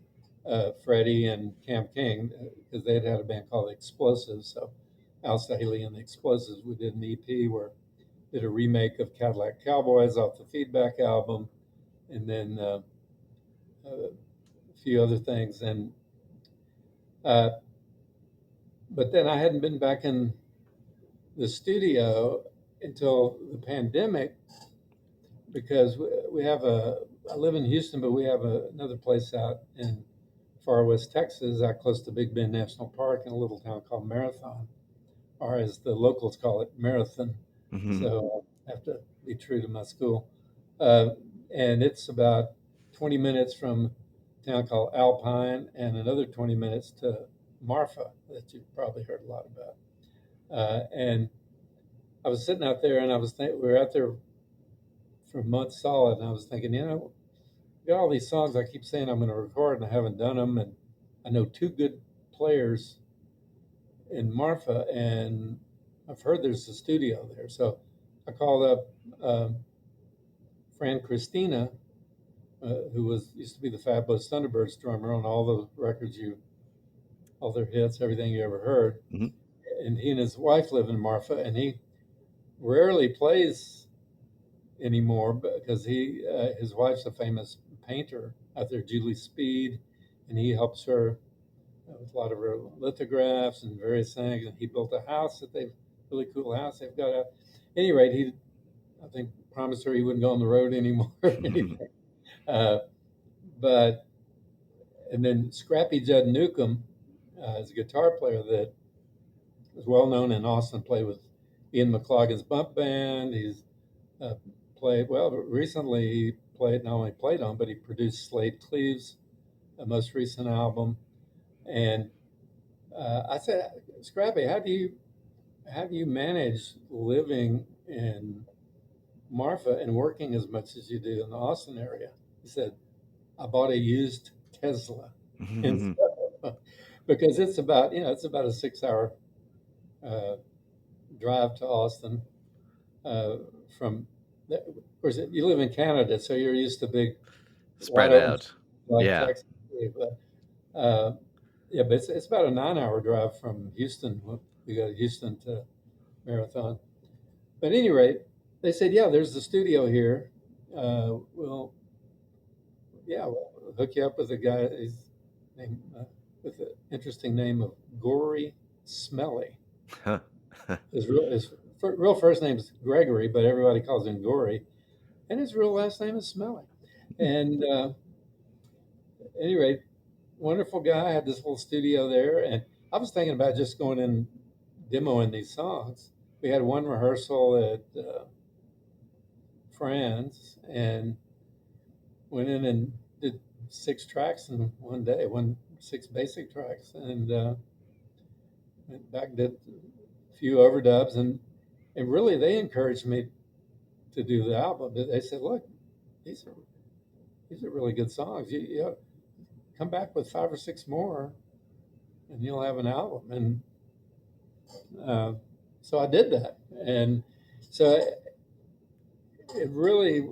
Freddie and Cam King because they had a band called the Explosives. So Al Staehely and the Explosives, we did an EP where did a remake of Cadillac Cowboys off the Feedback album, and then a few other things. And uh, but then I hadn't been back in the studio until the pandemic because we have I live in Houston, but we have another place out in far west Texas, out close to Big Bend National Park in a little town called Marathon, or as the locals call it, Marathon. Hmm. So I have to be true to my school. Uh, and it's about 20 minutes from a town called Alpine and another 20 minutes to Marfa that you've probably heard a lot about. And I was sitting out there and we were out there for months solid, and I was thinking, got all these songs I keep saying I'm going to record, and I haven't done them. And I know two good players in Marfa, and I've heard there's a studio there. So I called up Fran Christina, who used to be the Fabulous Thunderbirds drummer on all the records all their hits, everything you ever heard. Hmm. And he and his wife live in Marfa, and he rarely plays anymore because his wife's a famous painter out there, Julie Speed, and he helps her with a lot of her lithographs and various things. And he built a house really cool house they've got. At any rate, I think promised her he wouldn't go on the road anymore or anything. Uh, but and then Scrappy Judd Newcomb is a guitar player that is well known in Austin. Played with Ian McLagan's Bump Band. He's uh, played well. Recently, he not only played on, but he produced Slade Cleave's most recent album. And I said, Scrappy, how do you manage living in Marfa and working as much as you do in the Austin area? He said, I bought a used Tesla, and so, because it's about a 6 hour uh, drive to Austin from. Of course, you live in Canada, so you're used to big, wide Spread open out. like Yeah. Texas. But, yeah, but it's about a 9 hour drive from Houston. We go to Houston to Marathon. But at any rate, they said, yeah, there's the studio here. Well, yeah, we'll hook you up with a guy with the interesting name of Gory Smelly. His real first name is Gregory, but everybody calls him Gory, and his real last name is Smelly. And at any rate, wonderful guy. I had this little studio there, and I was thinking about just going in demoing these songs. We had one rehearsal at Fran's, and went in and did 6 tracks in one day, 6 basic tracks, and went back and did a few overdubs, and really they encouraged me to do the album. They said, look, these are really good songs. You come back with 5 or 6 more, and you'll have an album. And so I did that, and so it really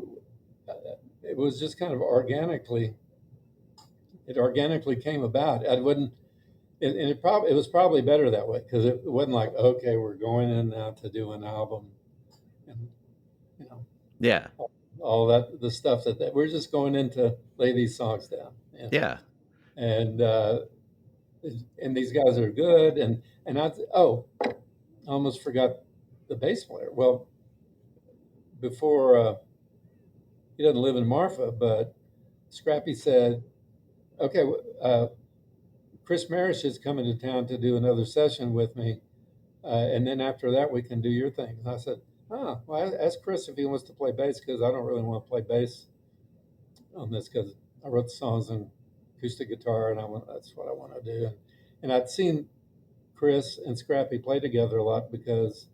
it was just kind of it organically came about. I wouldn't, and it was probably better that way because it wasn't like, okay, we're going in now to do an album, and you know Yeah. all that the stuff that we're just going in to lay these songs down, Yeah. and these guys are good, and I almost forgot the bass player. Well, before he doesn't live in Marfa, but Scrappy said, okay, Chris Marish is coming to town to do another session with me. And then after that, we can do your thing. And I said, well, ask Chris if he wants to play bass because I don't really want to play bass on this because I wrote the songs on acoustic guitar and that's what I want to do. And I'd seen Chris and Scrappy play together a lot because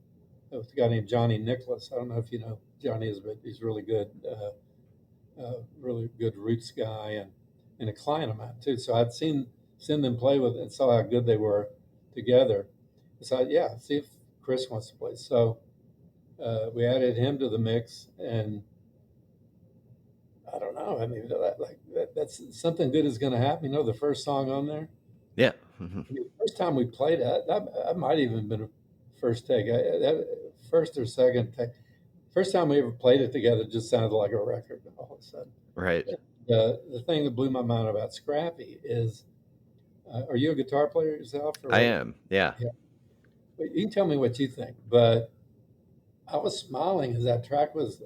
of a guy named Johnny Nicholas. I don't know if you know Johnny is, but he's really good roots guy and a client of mine too. So I'd seen them play with and saw how good they were together. So yeah, see if Chris wants to play. So we added him to the mix, and I don't know. I mean, that's something good is going to happen. You know, the first song on there. Yeah. Mhm. I mean, first time we played it, that might even been a first take. First or second take. First time we ever played it together just sounded like a record all of a sudden. Right. The thing that blew my mind about Scrappy is, are you a guitar player yourself or I what? am. Yeah. Yeah, but you can tell me what you think. But I was smiling as that was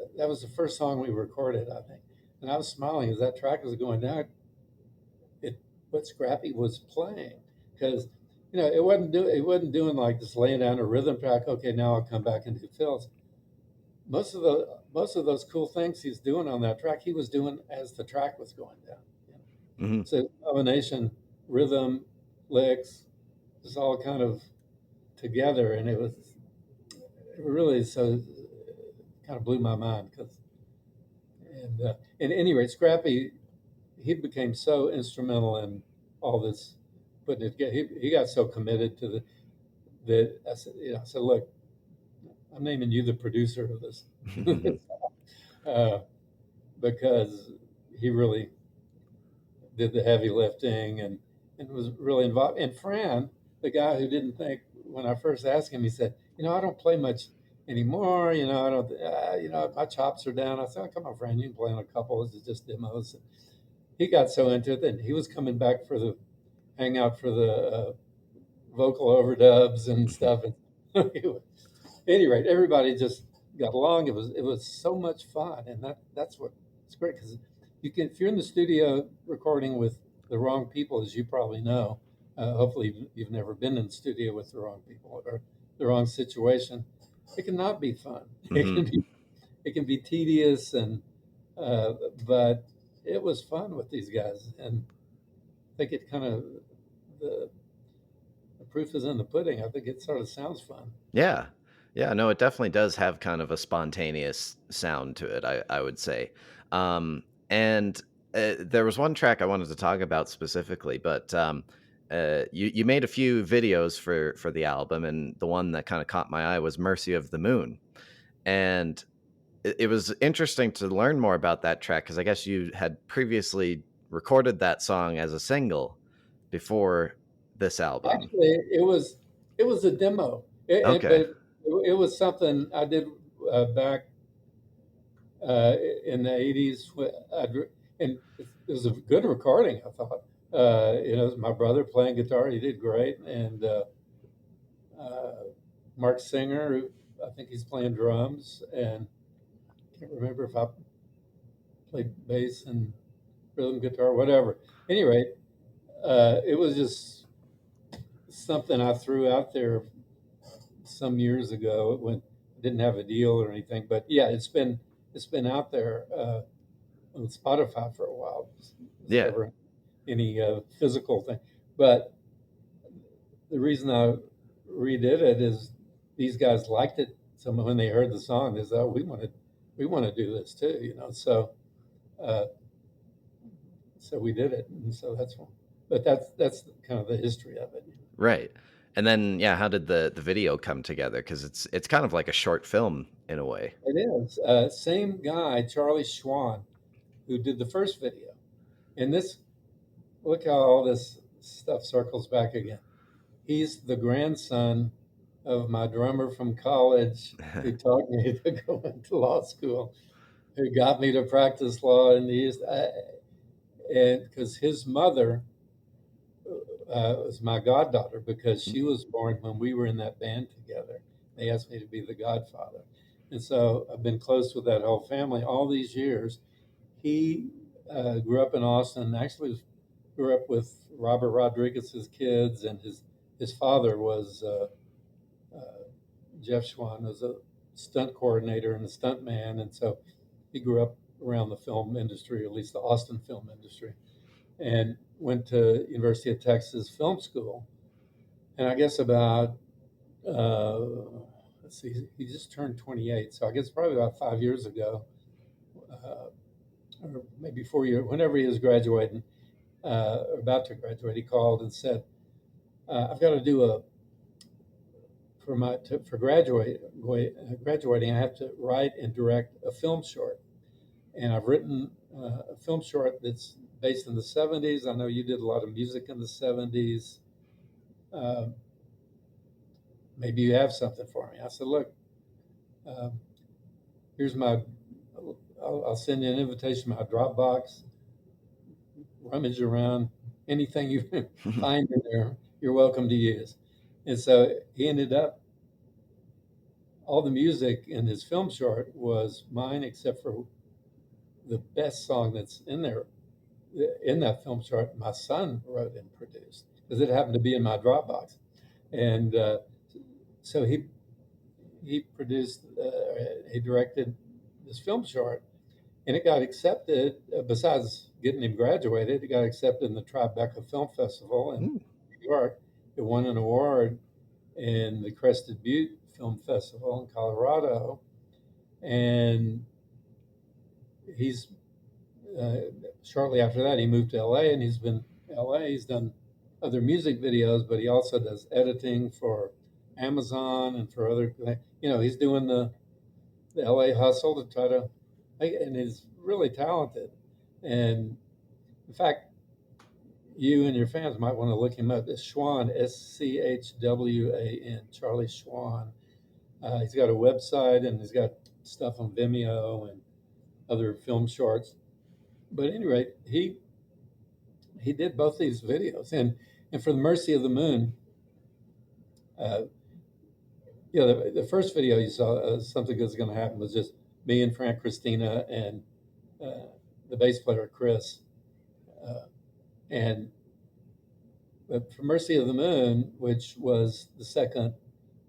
the first song we recorded, I think, and I was smiling as that track was going down. It what Scrappy was playing because it wasn't doing like just laying down a rhythm track. Okay, now I'll come back and do fills. Most of those cool things he's doing on that track, he was doing as the track was going down. You know? Hmm. So combination, rhythm, licks, just all kind of together, and it really so kind of blew my mind because at any rate, Scrappy he became so instrumental in all this putting it together. He got so committed to that I said, look, I'm naming you the producer of this. uh, because he really did the heavy lifting and was really involved. And Fran, the guy who didn't think when I first asked him, he said, I don't play much anymore. I don't, my chops are down. I said, oh, come on, Fran, you can play on a couple. This is just demos. And he got so into it that he was coming back for the hangout for the vocal overdubs and stuff. And at any rate, everybody just got along. It was so much fun, and that's what it's great because you can if you're in the studio recording with the wrong people, as you probably know. Hopefully, you've never been in the studio with the wrong people or the wrong situation. It cannot be fun. Hmm. It can be tedious uh, but it was fun with these guys, and I think it kind of the, the proof is in the pudding. I think it sort of sounds fun. Yeah. Yeah, no, it definitely does have kind of a spontaneous sound to it, I would say. And there was one track I wanted to talk about specifically, but you made a few videos for the album, and the one that kind of caught my eye was "Mercy of the Moon," and it was interesting to learn more about that track because I guess you had previously recorded that song as a single before this album. Actually, it was a demo, Okay. but it was something I did back in the '80s. And it was a good recording, I thought. It was my brother playing guitar; he did great, and uh, Mark Singer, who I think he's playing drums, and I can't remember if I played bass and rhythm guitar, whatever. Anyway, it was just something I threw out there some years ago when I didn't have a deal or anything. But yeah, it's been out there on Spotify for a while. It's Yeah. never any physical thing. But the reason I redid it is these guys liked it. So when they heard the song, they said, "Oh, we want to do this too," Uh, so we did it, and so that's one. But that's kind of the history of it. Right. And then, yeah, how did the video come together? Because it's kind of like a short film in a way. It is same guy, Charlie Schwan, who did the first video, and this look how all this stuff circles back again. He's the grandson of my drummer from college who taught me to go into law school, who got me to practice law in the East. And because his mother was my goddaughter, because she was born when we were in that band together. They asked me to be the godfather. And so I've been close with that whole family all these years. He grew up in Austin, actually grew up with Robert Rodriguez's kids, and his father was uh, Jeff Schwan was a stunt coordinator and a stunt man, and so he grew up around the film industry, at least the Austin film industry, and went to University of Texas Film School. And I guess about, uh, let's see, he just turned 28. So I guess probably about 5 years ago, uh, or maybe 4 years, whenever he was graduating, or about to graduate, he called and said, I've got to do for graduating, I have to write and direct a film short. And I've written a film short that's based in the 70s. I know you did a lot of music in the 70s. Uh, Maybe you have something for me. I said, look, uh, here's I'll send you an invitation, my Dropbox, rummage around, anything you find in there, you're welcome to use. And so he ended up, all the music in his film short was mine, except for the best song that's in there, in that film short, my son wrote and produced, because it happened to be in my Dropbox. And so he produced, he directed this film short, and it got accepted. Besides getting him graduated, it got accepted in the Tribeca Film Festival in New York. It won an award in the Crested Butte Film Festival in Colorado, and he's shortly after that he moved to LA, and he's been LA. He's done other music videos, but he also does editing for Amazon and for other. He's doing the LA hustle to try to, and he's really talented. And in fact, you and your fans might want to look him up. It's Schwan, Schwan, Charlie Schwan. He's got a website and he's got stuff on Vimeo and other film shorts. But at any rate, he did both these videos, and for the Mercy of the Moon, uh, the first video you saw, Something Good's Going to Happen, was just me and Frank Christina and the bass player Chris, and but for Mercy of the Moon, which was the second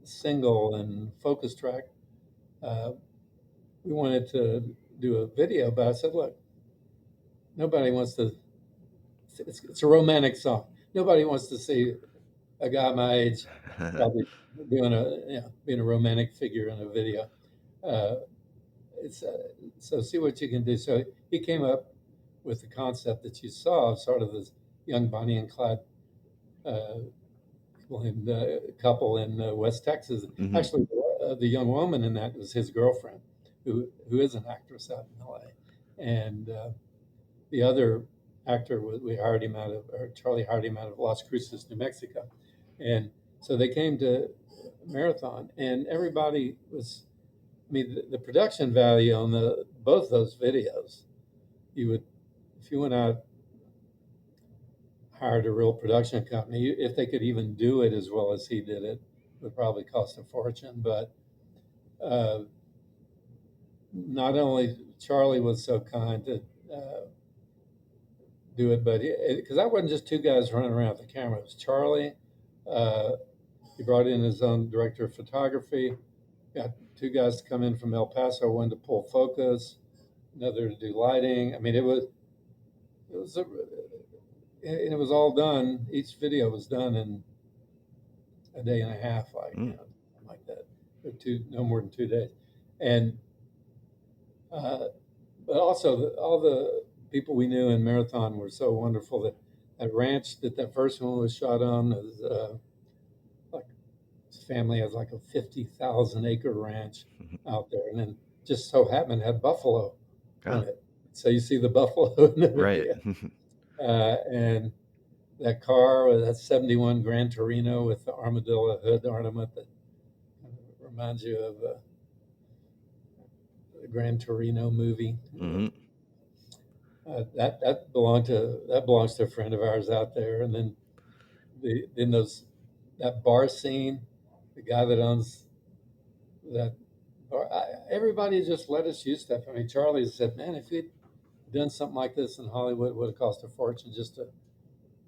single and focus track, we wanted to do a video, but I said, look, nobody wants to. It's a romantic song. Nobody wants to see a guy my age probably being a romantic figure in a video. Uh, it's So see what you can do. So he came up with the concept that you saw, sort of this young Bonnie and Clyde uh, couple in West Texas. Mhm. Actually, the young woman in that was his girlfriend, who is an actress out in LA, and the other actor we hired him out of, or Charlie hired him out of Las Cruces, New Mexico, and so they came to Marathon, and everybody was. I mean, the production value on both those videos, if you went out, hired a real production company, if they could even do it as well as he did it, would probably cost a fortune. But uh, not only Charlie was so kind to do it, but because that wasn't just two guys running around with the camera, it was Charlie. Uh, he brought in his own director of photography, got two guys to come in from El Paso, one to pull focus, another to do lighting. I mean, it was all done. Each video was done in a day and a half, something like that, or no more than 2 days. And but also all the people we knew in Marathon were so wonderful. That ranch that first one was shot on is like his family has like a 50,000 acre ranch out there, and then just so happened it had buffalo Oh, in it. So you see the buffalo in the right. video, and that car, that 71 Gran Torino with the armadillo hood ornament that kind of reminds you of the Gran Torino movie. Hmm. That belongs to a friend of ours out there. And then that bar scene, the guy that owns that bar, everybody just let us use stuff. I mean, Charlie said, "Man, if we'd done something like this in Hollywood, it would have cost a fortune just to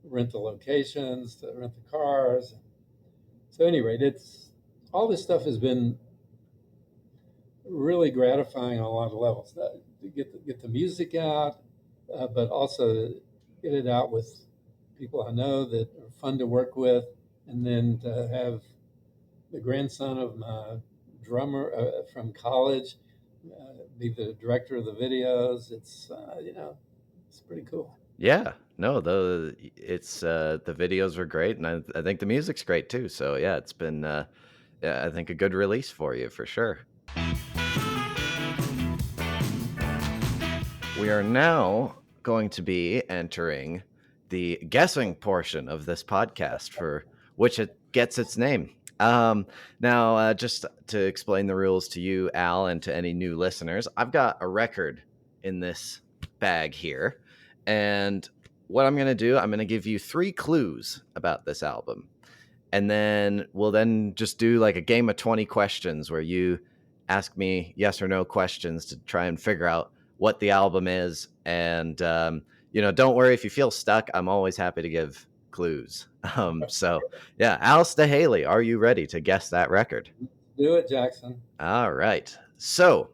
rent the locations, to rent the cars." So, at any rate, it's all this stuff has been really gratifying on a lot of levels. To get the music out, but also to get it out with people I know that are fun to work with. and then to have the grandson of my drummer from college be the director of the videos. It's it's pretty cool. Yeah, no, the videos were great, and I think the music's great too. So yeah, it's been yeah, I think a good release for you for sure. We are now going to be entering the guessing portion of this podcast, for which it gets its name. Now, just to explain the rules to you, Al, and to any new listeners, I've got a record in this bag here. And what I'm going to do, I'm going to give you 3 clues about this album. And then we'll then just do like a game of 20 questions where you ask me yes or no questions to try and figure out what the album is. And, don't worry if you feel stuck. I'm always happy to give clues. So, yeah, Al Staehely, are you ready to guess that record? Do it, Jackson. All right. So,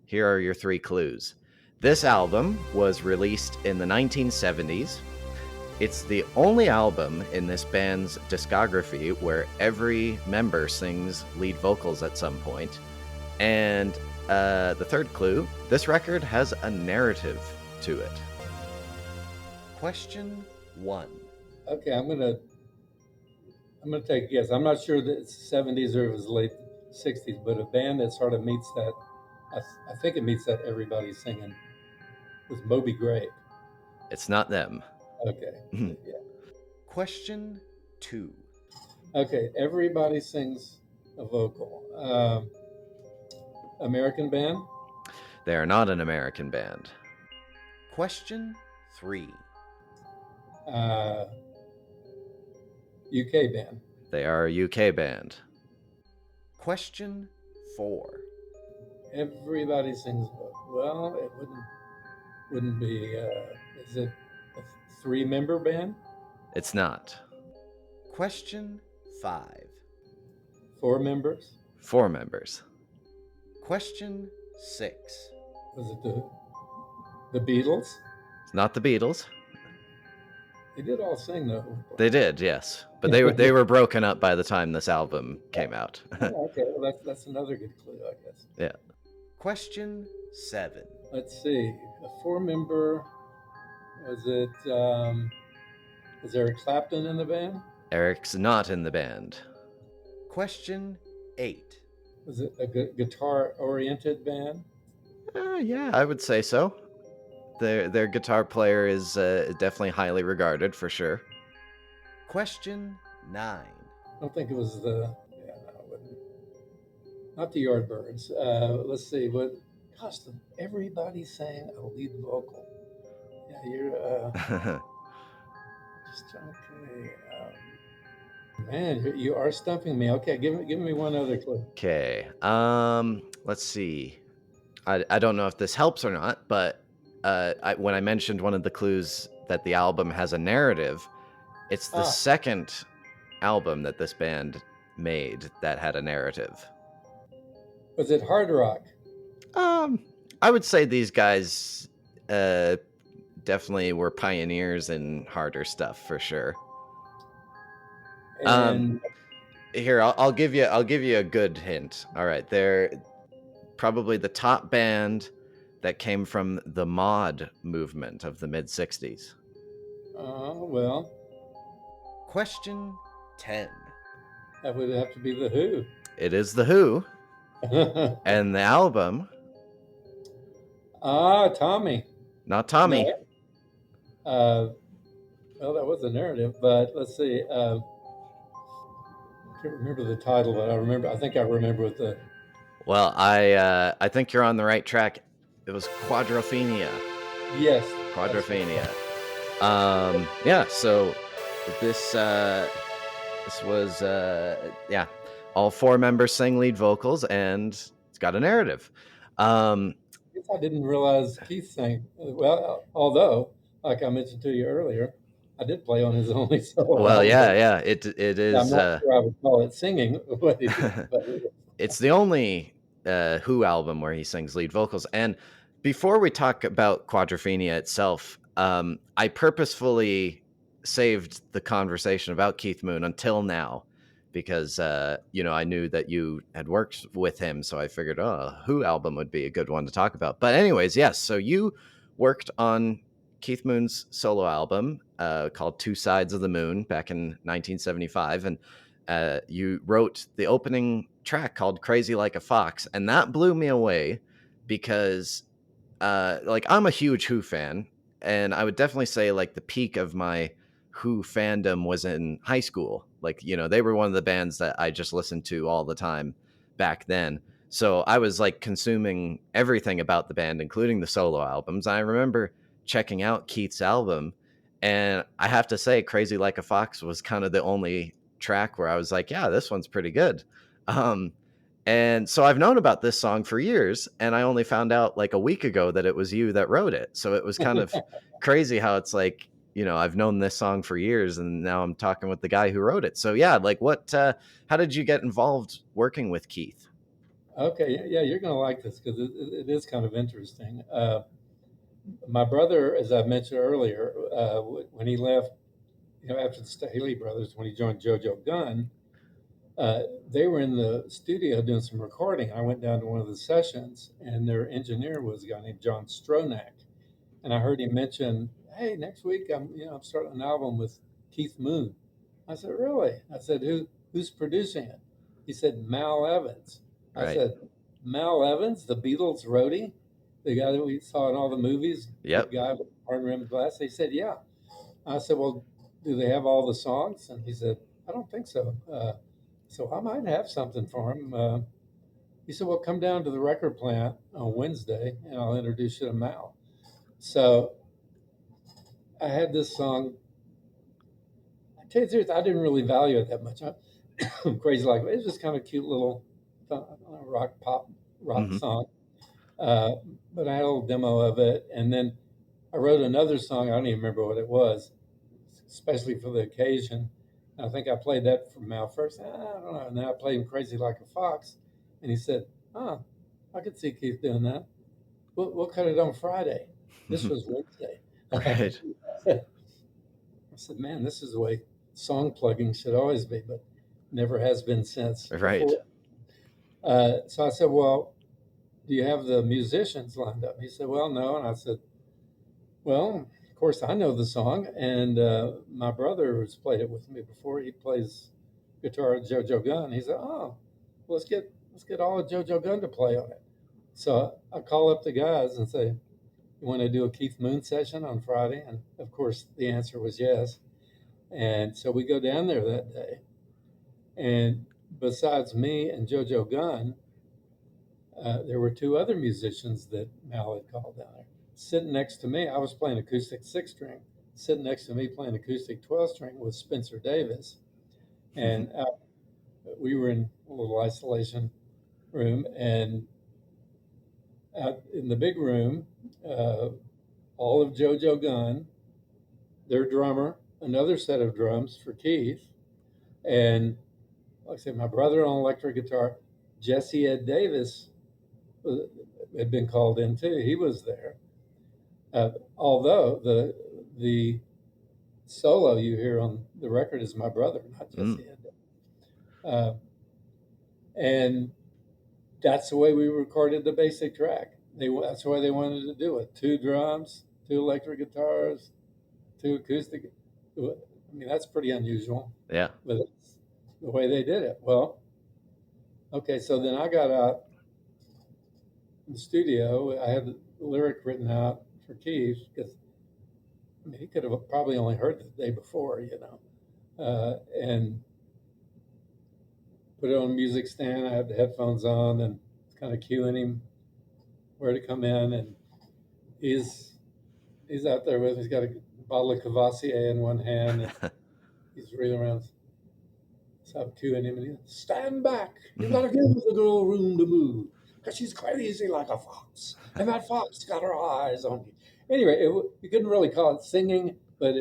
here are your 3 clues. This album was released in the 1970s. It's the only album in this band's discography where every member sings lead vocals at some point. And the third clue, this record has a narrative to it. Question 1. Okay, I'm gonna take a guess. I'm not sure that it's 70s or it was late 60s, but a band that sort of meets that. I think it meets that everybody's singing with Moby Grape. It's not them. Okay. Yeah. Question 2. Okay, everybody sings a vocal. American band? They are not an American band. Question 3. UK band. They are a UK band. Question 4. Everybody sings. Well, it wouldn't be. Is it a 3-member band? It's not. Question 5. 4 members? 4 members. Question 6. Was it the Beatles? It's not the Beatles. They did all sing though. They did, yes, but they were broken up by the time this album came out. Oh, okay, well that's another good clue, I guess. Yeah. Question 7. Let's see. A 4-member. Was it? Was Eric Clapton in the band? Eric's not in the band. Question 8. Was it a guitar-oriented band? Yeah, I would say so. Their guitar player is definitely highly regarded for sure. Question 9. I don't think it was the. Yeah, no, it wouldn't. Not the Yardbirds. Let's see. What? Gosh, everybody sang a lead vocal. Yeah, you're. Just okay. Man, you are stumping me. Okay, give me one other clue. Okay. Let's see. I don't know if this helps or not, but when I mentioned one of the clues that the album has a narrative, it's the second album that this band made that had a narrative. Was it hard rock? I would say these guys definitely were pioneers in harder stuff for sure. And here I'll give you a good hint. All right, they're probably the top band that came from the mod movement of the mid-60s. Well. Question 10. That would have to be The Who. It is The Who. And the album. Tommy. Not Tommy. No. Well, that was a narrative, but let's see. I can't remember the title, but I think I remember what the. Well, I think you're on the right track. It was Quadrophenia. Yes. Quadrophenia. Yeah. So this was all 4 members sing lead vocals, and it's got a narrative. I guess I didn't realize Keith sang. Well, although, like I mentioned to you earlier, I did play on his only solo. Well, yeah, it is. I'm not sure I would call it singing, but it's the only Who album where he sings lead vocals. And before we talk about Quadrophenia itself, I purposefully saved the conversation about Keith Moon until now because I knew that you had worked with him, so I figured, oh, Who album would be a good one to talk about. But anyways, yes, so you worked on Keith Moon's solo album called Two Sides of the Moon back in 1975, and you wrote the opening track called Crazy Like a Fox, and that blew me away because like I'm a huge Who fan, and I would definitely say like the peak of my Who fandom was in high school. Like, they were one of the bands that I just listened to all the time back then. So I was like consuming everything about the band, including the solo albums. I remember checking out Keith's album, and I have to say, Crazy Like a Fox was kind of the only track where I was like, yeah, this one's pretty good. Um, and so I've known about this song for years, and I only found out like a week ago that it was you that wrote it. So it was kind of crazy how it's like, I've known this song for years and now I'm talking with the guy who wrote it. So yeah, like how did you get involved working with Keith? Okay, yeah, you're going to like this because it is kind of interesting. My brother, as I mentioned earlier, when he left, after the Staehely brothers, when he joined JoJo Gunn, uh, they were in the studio doing some recording. I went down to one of the sessions, and their engineer was a guy named John Stronach, and I heard him mention, "Hey, next week I'm starting an album with Keith Moon." I said, "Really?" I said, "Who's producing it?" He said, "Mal Evans." I Right. said, "Mal Evans, the Beatles roadie, the guy that we saw in all the movies, big Yep. guy with horn rimmed glass." He said, "Yeah." I said, "Well, do they have all the songs?" And he said, "I don't think so." So I might have something for him. He said, "Well, come down to the record plant on Wednesday, and I'll introduce you to Mal." So I had this song. I tell you the truth, I didn't really value it that much. I'm crazy like it was just kind of a cute little rock pop rock Hmm. song. Uh, but I had a little demo of it, and then I wrote another song. I don't even remember what it was, especially for the occasion. I think I played that for Mal first. I don't know. And then I played him Crazy Like a Fox. And he said, "Oh, I could see Keith doing that. We'll cut it on Friday." This was Wednesday. Right. I said, "Man, this is the way song plugging should always be," but never has been since. Right. Before, so I said, "Well, do you have the musicians lined up?" He said, "Well, no." And I said, "Well, of course I know the song, and my brother has played it with me before. He plays guitar at JoJo Gunn." He said, "Oh, well, let's get all of JoJo Gunn to play on it." So I call up the guys and say, "You want to do a Keith Moon session on Friday?" And of course, the answer was yes. And so we go down there that day. And besides me and JoJo Gunn, there were two other musicians that Mal had called down there. Sitting next to me, I was playing acoustic six string. Sitting next to me playing acoustic 12 string was Spencer Davis. And we were in a little isolation room. And out in the big room, uh, all of JoJo Gunn, their drummer, another set of drums for Keith, and like I said, my brother on electric guitar, Jesse Ed Davis had been called in too. He was there. Although the solo you hear on the record is my brother, not Mm. Jesse Ed. Uh, and that's the way we recorded the basic track. That's the way they wanted to do it: two drums, two electric guitars, two acoustic. I mean, that's pretty unusual, Yeah. but it's the way they did it. Well, okay, so then I got out in the studio. I had the lyric written out for Keith because I mean, he could have probably only heard it the day before, and put it on a music stand. I had the headphones on and kind of cueing him where to come in, and he's he's out there with. He's got a bottle of Cavassier in one hand, and he's reeling around. So I'm cueing him, and he stand back. You got to give the girl room to move because she's crazy like a fox, and that fox got her eyes on you. Anyway, you couldn't really call it singing, but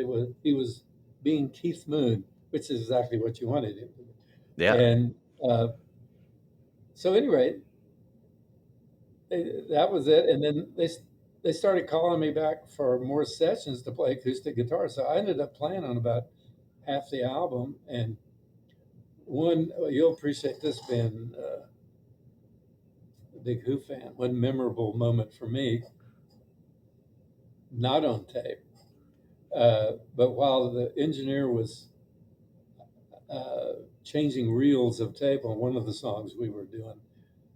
he was being Keith Moon, which is exactly what you wanted him to be. Yeah. And so anyway, that was it. And then they started calling me back for more sessions to play acoustic guitar. So I ended up playing on about half the album. And one, you'll appreciate this being a big Who fan, one memorable moment for me, not on tape, but while the engineer was uh, changing reels of tape on one of the songs we were doing,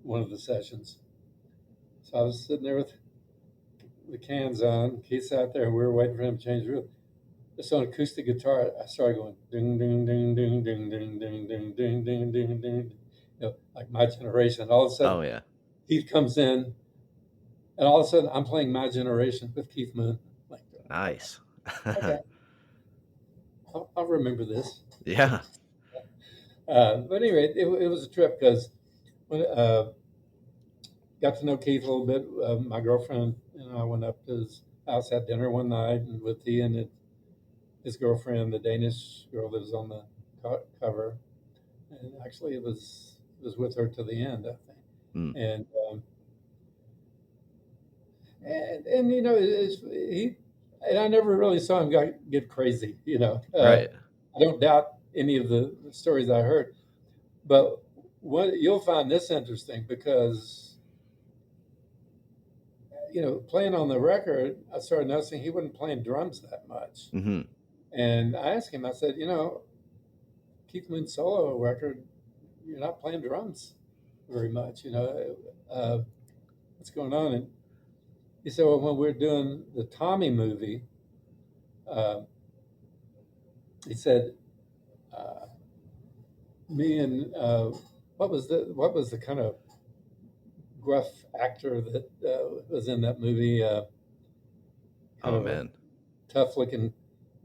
one of the sessions. So I was sitting there with the cans on. Keith sat there, and we were waiting for him to change the reel. Just on acoustic guitar, I started going ding ding ding ding ding ding ding ding ding ding ding ding, like My Generation. All of a Oh sudden, yeah. Keith comes in, and all of a sudden, I'm playing My Generation with Keith Moon. Like, Nice. okay, I'll remember this. Yeah. But anyway, it was a trip because when got to know Keith a little bit. My girlfriend and I went up to his house, had dinner one night, and with he and his girlfriend, the Danish girl that was on the cover, and actually it was with her to the end, I think. Mm. And and he and I never really saw him get crazy. Right. I don't doubt any of the stories I heard, but what you'll find this interesting because playing on the record, I started noticing he wasn't playing drums that much. Hmm. And I asked him, I said, Keith Moon solo record, you're not playing drums very much, what's going on? And he said, well, when we're doing the Tommy movie, uh, he said, uh, me and what was the kind of gruff actor that was in that movie? Kind Oh of a man. tough looking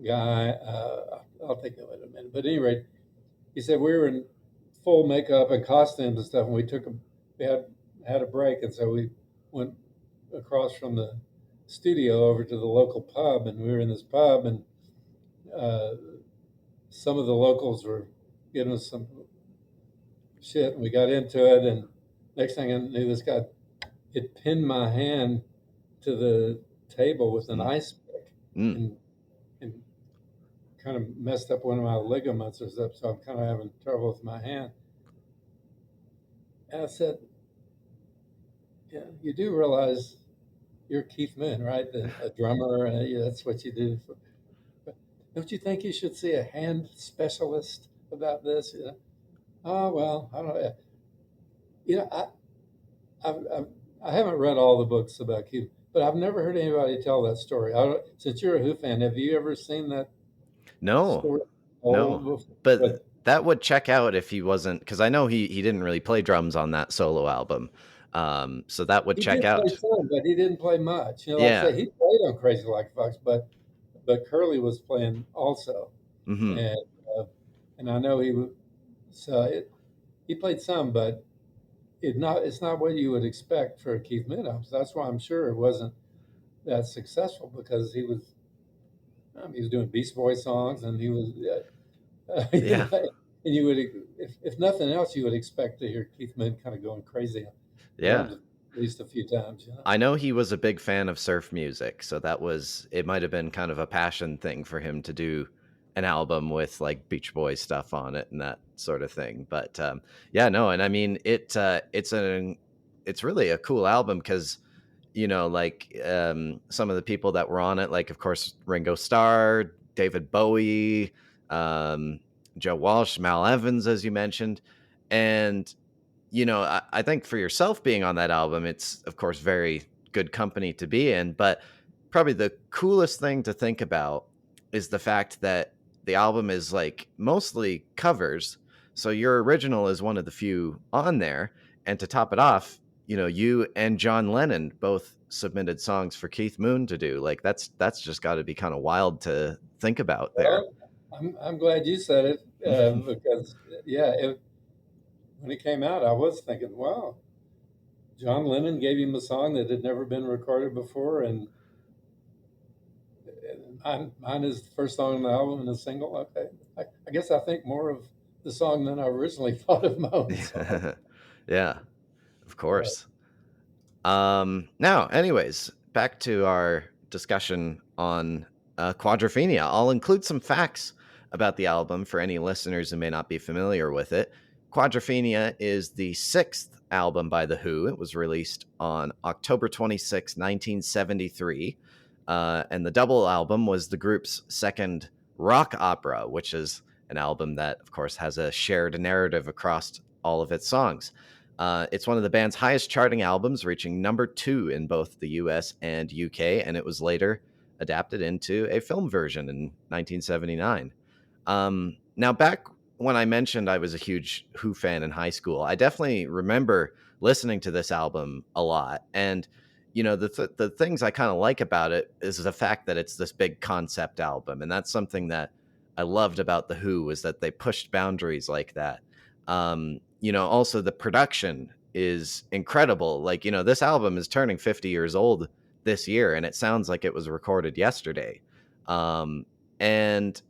guy. I'll think of it in a minute. But at any rate, he said we were in full makeup and costumes and stuff, and we had a break, and so we went across from the studio over to the local pub, and we were in this pub, and uh, some of the locals were giving us some shit, and we got into it, and next thing I knew, this guy had pinned my hand to the table with an Mm. ice pick, Mm. and kind of messed up one of my ligaments or something, so I'm kind of having trouble with my hand. And I said, yeah, you do realize you're Keith Moon, right? A drummer, yeah, that's what you do. But don't you think you should see a hand specialist about this? Oh, well, I don't know. You know, I haven't read all the books about Keith, but I've never heard anybody tell that story. Since you're a Who fan, have you ever seen that No. story No. told before? But that would check out if he wasn't, because I know he didn't really play drums on that solo album. So that would He check did play out. some, but he didn't play much. Like I Yeah. say, he played on Crazy Like Fox, but Curly was playing also, Hmm. and uh, and I know he played some, but it's not what you would expect for a Keith Moon album. So that's why I'm sure it wasn't that successful because he was doing Beast Boy songs, and he was Yeah. and you would if nothing else you would expect to hear Keith Moon kind of going crazy on Yeah. drums at least a few times. I know he was a big fan of surf music, so it might have been kind of a passion thing for him to do an album with like Beach Boys stuff on it and that sort of thing. But yeah, no, and I mean it's really a cool album because like some of the people that were on it, like of course Ringo Starr, David Bowie, um, Joe Walsh, Mal Evans, as you mentioned, and I think for yourself being on that album, it's of course very good company to be in. But probably the coolest thing to think about is the fact that the album is like mostly covers. So your original is one of the few on there. And to top it off, you and John Lennon both submitted songs for Keith Moon to do. Like that's just got to be kind of wild to think about there. Well, I'm glad you said it because yeah, when it came out, I was thinking, wow, John Lennon gave him a song that had never been recorded before, and mine is the first song on the album and a single. Okay, I guess I think more of the song than I originally thought of my own song. Yeah, of But course. Now, anyways, back to our discussion on Quadrophenia. I'll include some facts about the album for any listeners who may not be familiar with it. Quadrophenia is the sixth album by The Who. It was released on October 26, 1973. And the double album was the group's second rock opera, which is an album that, of course, has a shared narrative across all of its songs. It's one of the band's highest charting albums, reaching number 2 in both the US and UK, and it was later adapted into a film version in 1979. Now, back when I mentioned I was a huge Who fan in high school, I definitely remember listening to this album a lot. And, the things I kind of like about it is the fact that it's this big concept album. And that's something that I loved about The Who, was that they pushed boundaries like that. Also the production is incredible. Like, this album is turning 50 years old this year, and it sounds like it was recorded yesterday. And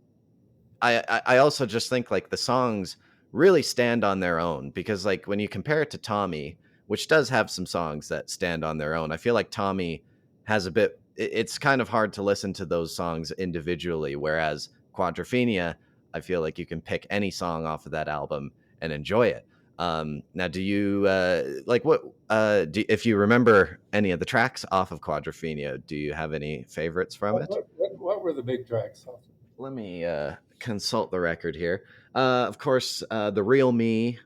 I also just think like the songs really stand on their own, because like when you compare it to Tommy, which does have some songs that stand on their own, I feel like Tommy has a bit, it's kind of hard to listen to those songs individually, whereas Quadrophenia, I feel like you can pick any song off of that album and enjoy it. Now, do you if you remember any of the tracks off of Quadrophenia, do you have any favorites from it? What were the big tracks? Let me consult the record here. Of course, The Real Me,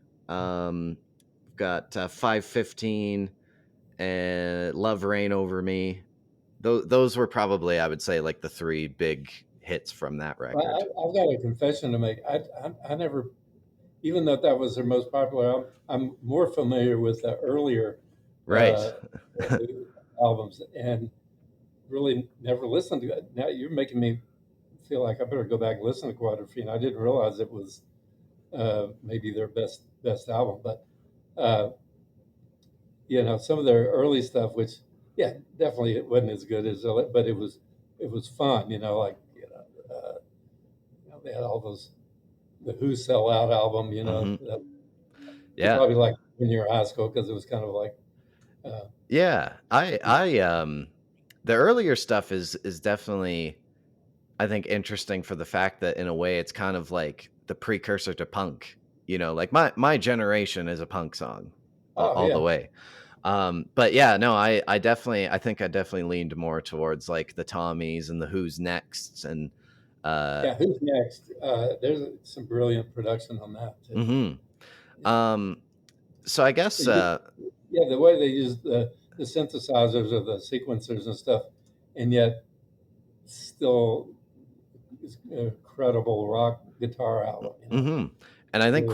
got 515 and Love Reign Over Me. Those were probably, I would say, like the three big hits from that record. Well, I've got a confession to make. I never, even though that was their most popular album, I'm more familiar with the earlier Right. albums, and really never listened to it. Now you're making me feel like I better go back and listen to Quadrophenia. I didn't realize it was maybe their best album, but some of their early stuff, which definitely it wasn't as good as, but it was fun. They had all those, the Who Sell Out album. Mhm. That Yeah. probably like in your high school, because it was kind of like. Yeah, the earlier stuff is definitely, I think, interesting for the fact that in a way it's kind of like the precursor to punk. Like my generation is a punk song all the way. But yeah, no, I think I definitely leaned more towards like the Tommies and the Who's Next, and Who's Next? There's some brilliant production on that too. So I guess the way they use the synthesizers or the sequencers and stuff, and yet still it's a credible rock guitar album. And I think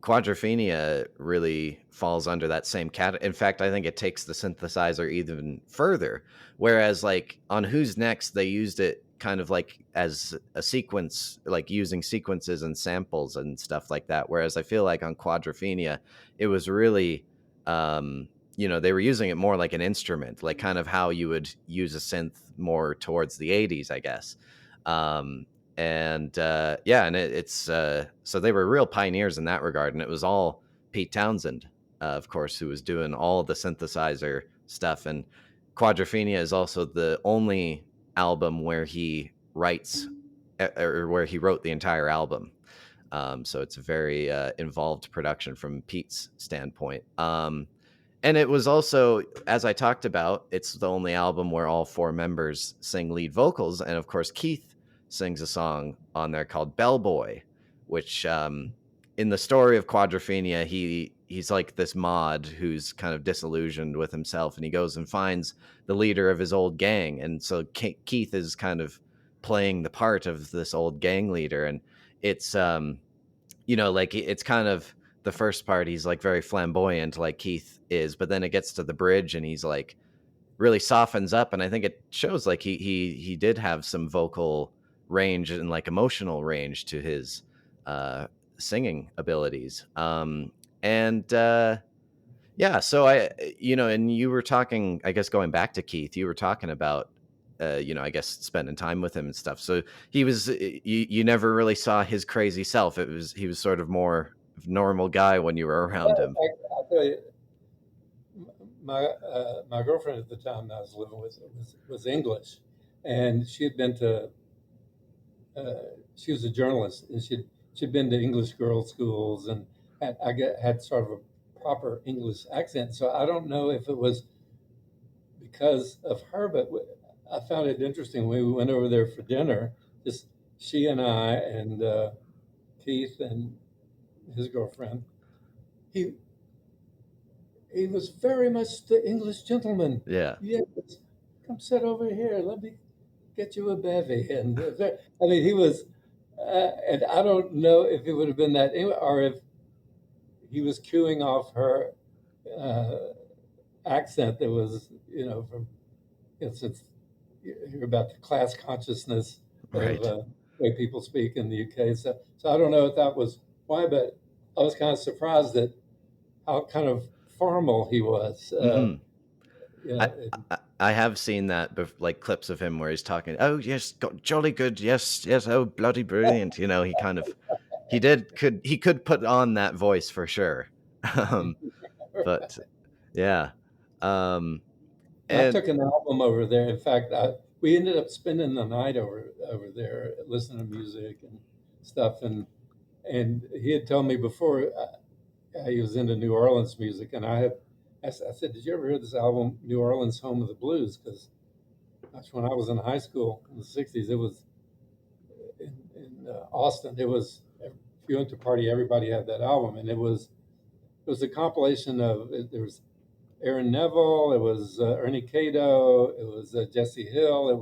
Quadrophenia really falls under that same category. In fact, I think it takes the synthesizer even further. Whereas like on Who's Next, they used it kind of like as a sequence, like using sequences and samples and stuff like that. Whereas I feel like on Quadrophenia, it was really, they were using it more like an instrument, like kind of how you would use a synth more towards the 80s, I guess. It's so they were real pioneers in that regard, and it was all Pete Townsend, of course, who was doing all the synthesizer stuff. And Quadrophenia is also the only album where he writes or where he wrote the entire album. So it's a very involved production from Pete's standpoint. And it was also, as I talked about, it's the only album where all four members sing lead vocals. And of course, Keith sings a song on there called Bellboy, which in the story of Quadrophenia, he's like this mod who's kind of disillusioned with himself, and he goes and finds the leader of his old gang. And so Keith is kind of playing the part of this old gang leader. And it's, like it's kind of the first part, he's like very flamboyant like Keith is, but then it gets to the bridge and he's like really softens up. And I think it shows like he did have some vocal range and like emotional range to his singing abilities. So and you were talking, I guess, going back to Keith, you were talking about I guess spending time with him and stuff. So he was, you never really saw his crazy self. He was sort of more normal guy when you were around him. I'll tell you, my girlfriend at the time that I was living with was English, and she had been to she was a journalist, and she'd been to English girls' schools, and had sort of a proper English accent. So I don't know if it was because of her, but I found it interesting when we went over there for dinner. Just she and I and Keith and his girlfriend. He he was very much the English gentleman. Yeah. Yes, come sit over here. Let me get you a bevy. And I mean, he was, and I don't know if it would have been that, or if he was cueing off her uh, accent that was, from, since you're about the class consciousness of Right. way people speak in the UK. So I don't know if that was why, but I was kind of surprised at how kind of formal he was. Hmm. You I, know, and, I have seen that, like clips of him where he's talking. Oh yes, jolly good. Yes, yes. Oh bloody brilliant. He kind of he could put on that voice for sure. um, but yeah. Um, And I and took an album over there. In fact, we ended up spending the night over there, listening to music and stuff. And he had told me before he was into New Orleans music, and I said, "Did you ever hear this album, New Orleans, Home of the Blues?" Because that's when I was in high school in the '60s. It was in Austin. It was if you went to a party, everybody had that album, and it was a compilation of there was Aaron Neville, it was Ernie Cato, it was Jesse Hill. It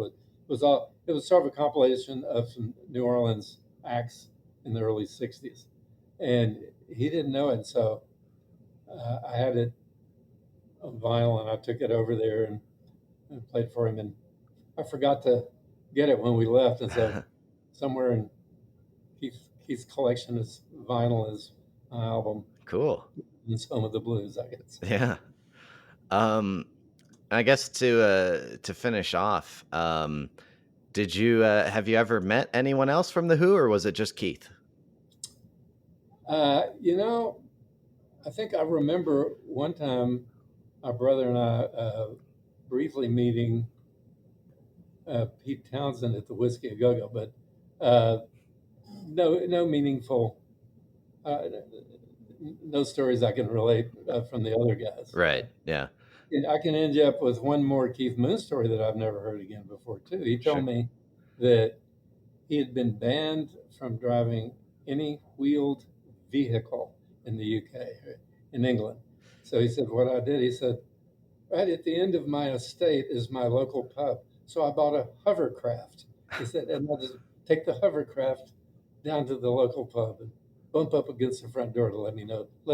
was sort of a compilation of some New Orleans acts in the early '60s, and he didn't know it. So I had it on vinyl, and I took it over there and played for him. And I forgot to get it when we left, and so somewhere in Keith's collection is vinyl is my album, cool. and Some of the Blues, I guess. Yeah. Um, I guess to finish off, did you have you ever met anyone else from the Who, or was it just Keith? You know, I think I remember one time my brother and I briefly meeting Pete Townsend at the Whiskey A Go Go, but uh, no meaningful, uh, no stories I can relate from the other guys. Right. Yeah. And I can end you up with one more Keith Moon story that I've never heard again before too. He told Sure. me that he had been banned from driving any wheeled vehicle in the UK, in England. So he said, what I did, he said, right at the end of my estate is my local pub. So I bought a hovercraft. He said, and I'll just take the hovercraft down to the local pub and bump up against the front door to let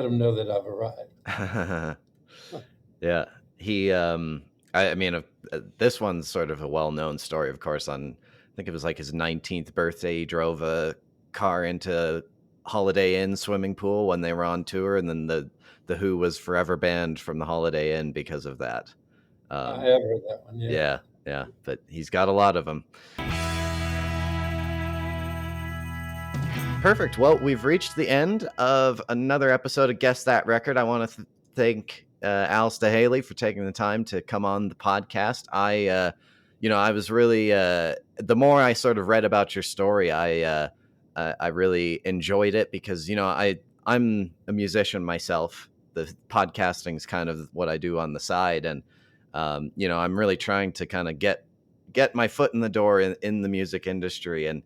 them know that I've arrived. Yeah. He I mean this one's sort of a well-known story, of course. On I think it was like his 19th birthday, he drove a car into Holiday Inn swimming pool when they were on tour, and then the Who was forever banned from the Holiday Inn because of that. I Um have heard that one, yeah. yeah, yeah, but he's got a lot of them. Perfect. Well, we've reached the end of another episode of Guess That Record. I want to thank Al Staehely for taking the time to come on the podcast. I was really the more I sort of read about your story, I really enjoyed it because I'm a musician myself. The podcasting is kind of what I do on the side, and I'm really trying to kind of get my foot in the door in the music industry, and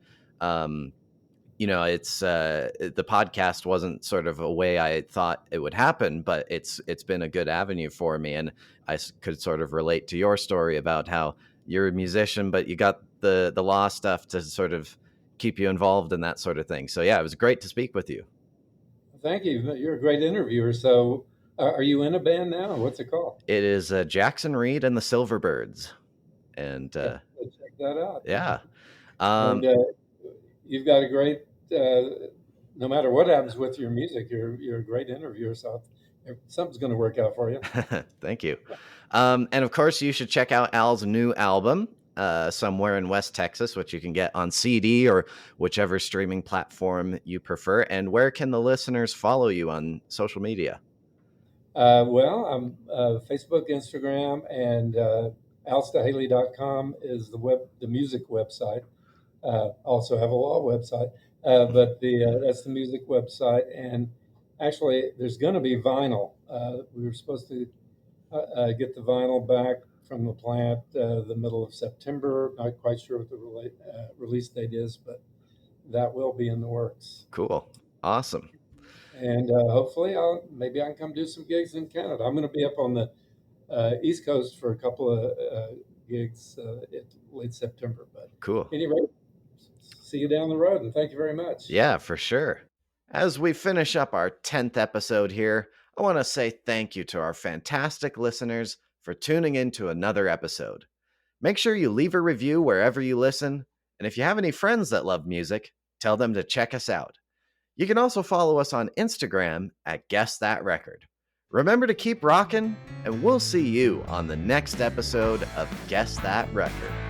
it's the podcast wasn't sort of a way I thought it would happen, but it's been a good avenue for me, and could sort of relate to your story about how you're a musician, but you got the law stuff to sort of keep you involved in that sort of thing. So yeah, it was great to speak with you. Thank you. You're a great interviewer. So are you in a band now? What's it called? It is Jackson Reed and the Silverbirds, and Check that out. yeah, And you've got a great, no matter what happens with your music, you're a great interviewer. So something's going to work out for you. Thank you. And of course, you should check out Al's new album, Somewhere in West Texas, which you can get on CD or whichever streaming platform you prefer. And where can the listeners follow you on social media? Well, I'm Facebook, Instagram, and alstaehely.com is the music website. Also have a law website, but that's the music website. And actually, there's going to be vinyl. We were supposed to get the vinyl back from the plant the middle of September. Not quite sure what the release date is, but that will be in the works. Cool. Awesome. And hopefully, maybe I can come do some gigs in Canada. I'm going to be up on the East Coast for a couple of gigs in late September. But Cool. anyway, see you down the road, and thank you very much. Yeah, for sure. As we finish up our 10th episode here, I want to say thank you to our fantastic listeners for tuning in to another episode. Make sure you leave a review wherever you listen, and if you have any friends that love music, tell them to check us out. You can also follow us on Instagram at Guess That Record. Remember to keep rocking, and we'll see you on the next episode of Guess That Record.